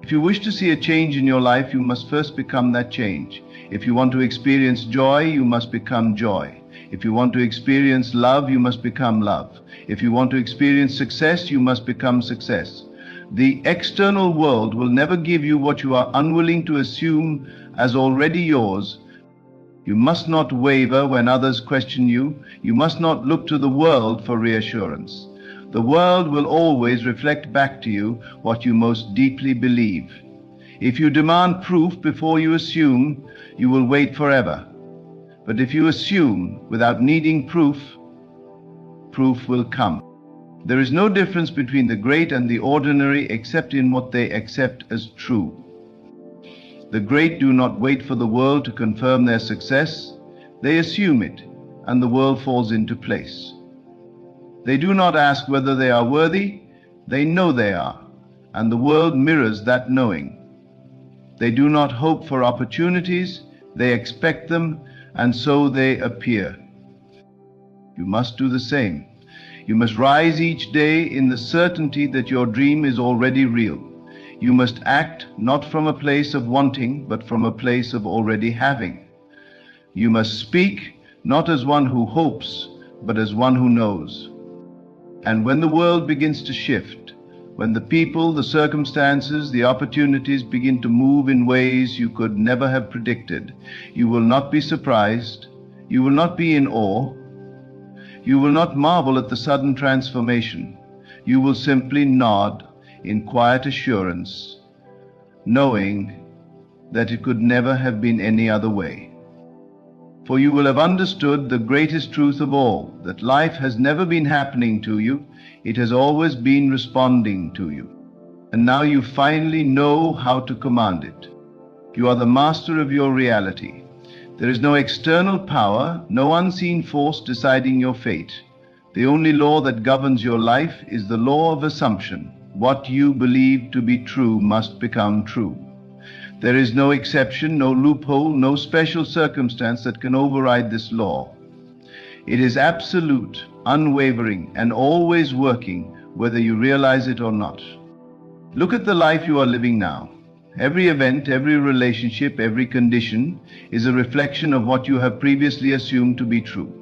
If you wish to see a change in your life, you must first become that change. If you want to experience joy, you must become joy. If you want to experience love, you must become love. If you want to experience success, you must become success. The external world will never give you what you are unwilling to assume as already yours. You must not waver when others question you. You must not look to the world for reassurance. The world will always reflect back to you what you most deeply believe. If you demand proof before you assume, you will wait forever. But if you assume without needing proof, proof will come. There is no difference between the great and the ordinary except in what they accept as true. The great do not wait for the world to confirm their success. They assume it, and the world falls into place. They do not ask whether they are worthy. They know they are, and the world mirrors that knowing. They do not hope for opportunities. They expect them, and so they appear. You must do the same. You must rise each day in the certainty that your dream is already real. You must act not from a place of wanting, but from a place of already having. You must speak not as one who hopes, but as one who knows. And when the world begins to shift, when the people, the circumstances, the opportunities begin to move in ways you could never have predicted, you will not be surprised, you will not be in awe, you will not marvel at the sudden transformation. You will simply nod in quiet assurance, knowing that it could never have been any other way. For you will have understood the greatest truth of all, that life has never been happening to you, it has always been responding to you. And now you finally know how to command it. You are the master of your reality. There is no external power, no unseen force deciding your fate. The only law that governs your life is the law of assumption. What you believe to be true must become true. There is no exception, no loophole, no special circumstance that can override this law. It is absolute, unwavering, and always working, whether you realize it or not. Look at the life you are living now. Every event, every relationship, every condition is a reflection of what you have previously assumed to be true.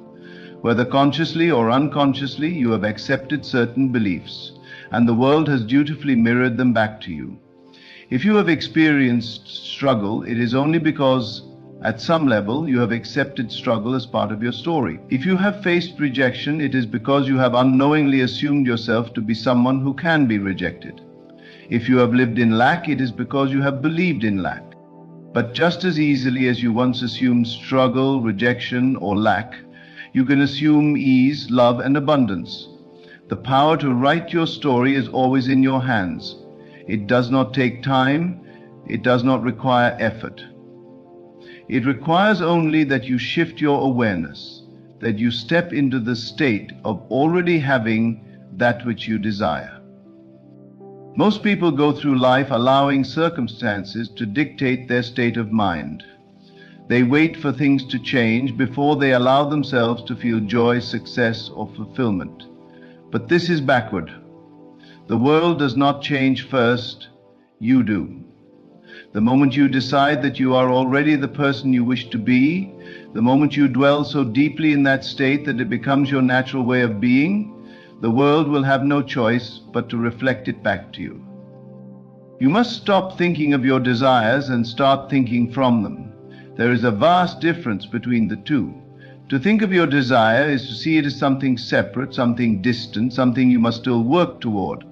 Whether consciously or unconsciously, you have accepted certain beliefs, and the world has dutifully mirrored them back to you. If you have experienced struggle, it is only because, at some level, you have accepted struggle as part of your story. If you have faced rejection, it is because you have unknowingly assumed yourself to be someone who can be rejected. If you have lived in lack, it is because you have believed in lack. But just as easily as you once assumed struggle, rejection, or lack, you can assume ease, love, and abundance. The power to write your story is always in your hands. It does not take time. It does not require effort. It requires only that you shift your awareness, that you step into the state of already having that which you desire. Most people go through life allowing circumstances to dictate their state of mind. They wait for things to change before they allow themselves to feel joy, success, or fulfillment. But this is backward. The world does not change first, you do. The moment you decide that you are already the person you wish to be, the moment you dwell so deeply in that state that it becomes your natural way of being, the world will have no choice but to reflect it back to you. You must stop thinking of your desires and start thinking from them. There is a vast difference between the two. To think of your desire is to see it as something separate, something distant, something you must still work toward.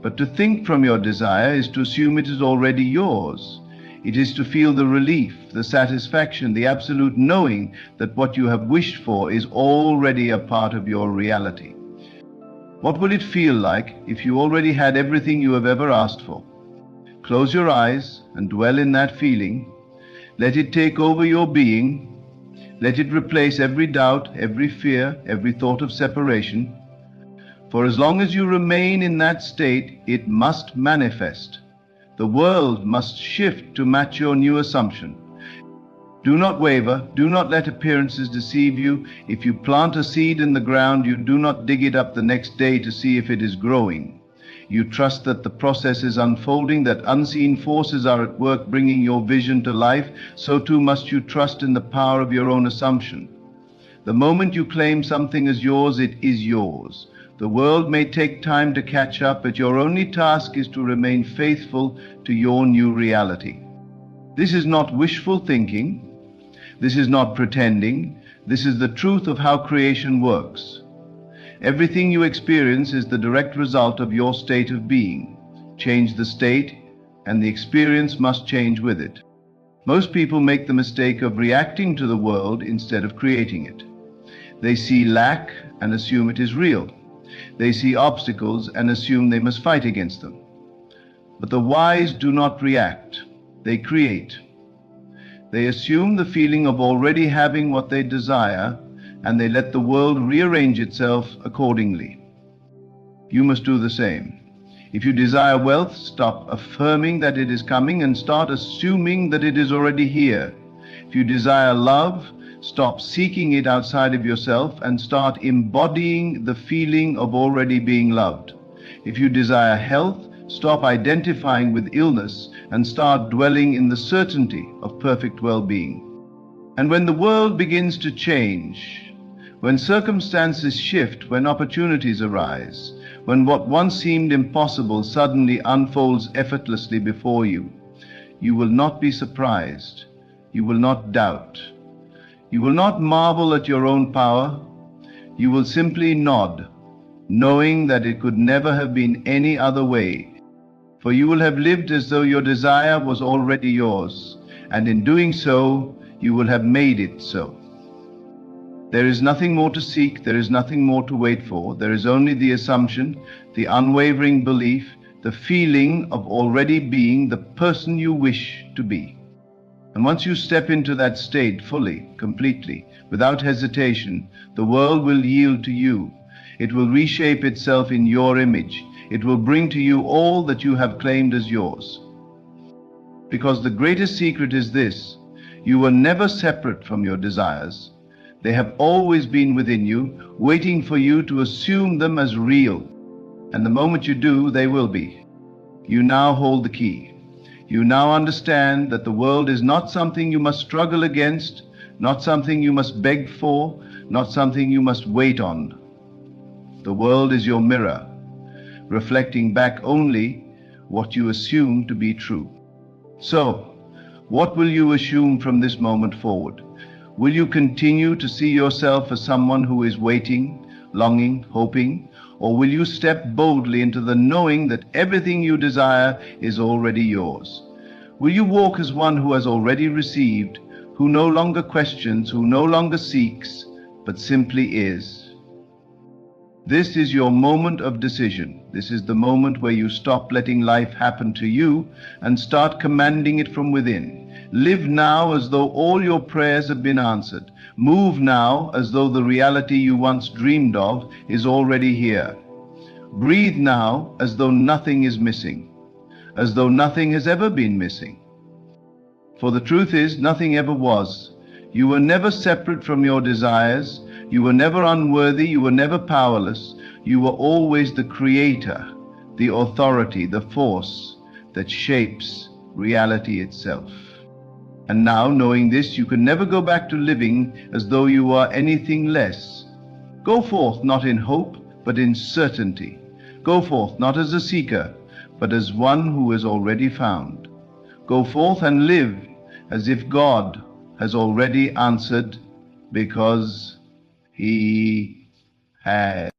But to think from your desire is to assume it is already yours. It is to feel the relief, the satisfaction, the absolute knowing that what you have wished for is already a part of your reality. What will it feel like if you already had everything you have ever asked for? Close your eyes and dwell in that feeling. Let it take over your being. Let it replace every doubt, every fear, every thought of separation. For as long as you remain in that state, it must manifest. The world must shift to match your new assumption. Do not waver. Do not let appearances deceive you. If you plant a seed in the ground, you do not dig it up the next day to see if it is growing. You trust that the process is unfolding, that unseen forces are at work bringing your vision to life. So too must you trust in the power of your own assumption. The moment you claim something as yours, it is yours. The world may take time to catch up, but your only task is to remain faithful to your new reality. This is not wishful thinking. This is not pretending. This is the truth of how creation works. Everything you experience is the direct result of your state of being. Change the state, and the experience must change with it. Most people make the mistake of reacting to the world instead of creating it. They see lack and assume it is real. They see obstacles and assume they must fight against them. But the wise do not react. They create. They assume the feeling of already having what they desire, and they let the world rearrange itself accordingly. You must do the same. If you desire wealth, stop affirming that it is coming and start assuming that it is already here. If you desire love, stop seeking it outside of yourself and start embodying the feeling of already being loved. If you desire health, stop identifying with illness and start dwelling in the certainty of perfect well-being. And when the world begins to change, when circumstances shift, when opportunities arise, when what once seemed impossible suddenly unfolds effortlessly before you, you will not be surprised. You will not doubt. You will not marvel at your own power. You will simply nod, knowing that it could never have been any other way. For you will have lived as though your desire was already yours, and in doing so, you will have made it so. There is nothing more to seek, there is nothing more to wait for. There is only the assumption, the unwavering belief, the feeling of already being the person you wish to be. And once you step into that state fully, completely, without hesitation, the world will yield to you. It will reshape itself in your image. It will bring to you all that you have claimed as yours. Because the greatest secret is this: you were never separate from your desires. They have always been within you, waiting for you to assume them as real. And the moment you do, they will be. You now hold the key. You now understand that the world is not something you must struggle against, not something you must beg for, not something you must wait on. The world is your mirror, reflecting back only what you assume to be true. So, what will you assume from this moment forward? Will you continue to see yourself as someone who is waiting, longing, hoping? Or will you step boldly into the knowing that everything you desire is already yours? Will you walk as one who has already received, who no longer questions, who no longer seeks, but simply is? This is your moment of decision. This is the moment where you stop letting life happen to you and start commanding it from within. Live now as though all your prayers have been answered. Move now as though the reality you once dreamed of is already here. Breathe now as though nothing is missing. as though nothing has ever been missing. For the truth is, nothing ever was. You were never separate from your desires. You were never unworthy. You were never powerless. You were always the creator, the authority, the force that shapes reality itself. And now, knowing this, you can never go back to living as though you are anything less. Go forth not in hope, but in certainty. Go forth not as a seeker, but as one who is already found. Go forth and live as if God has already answered, because He has.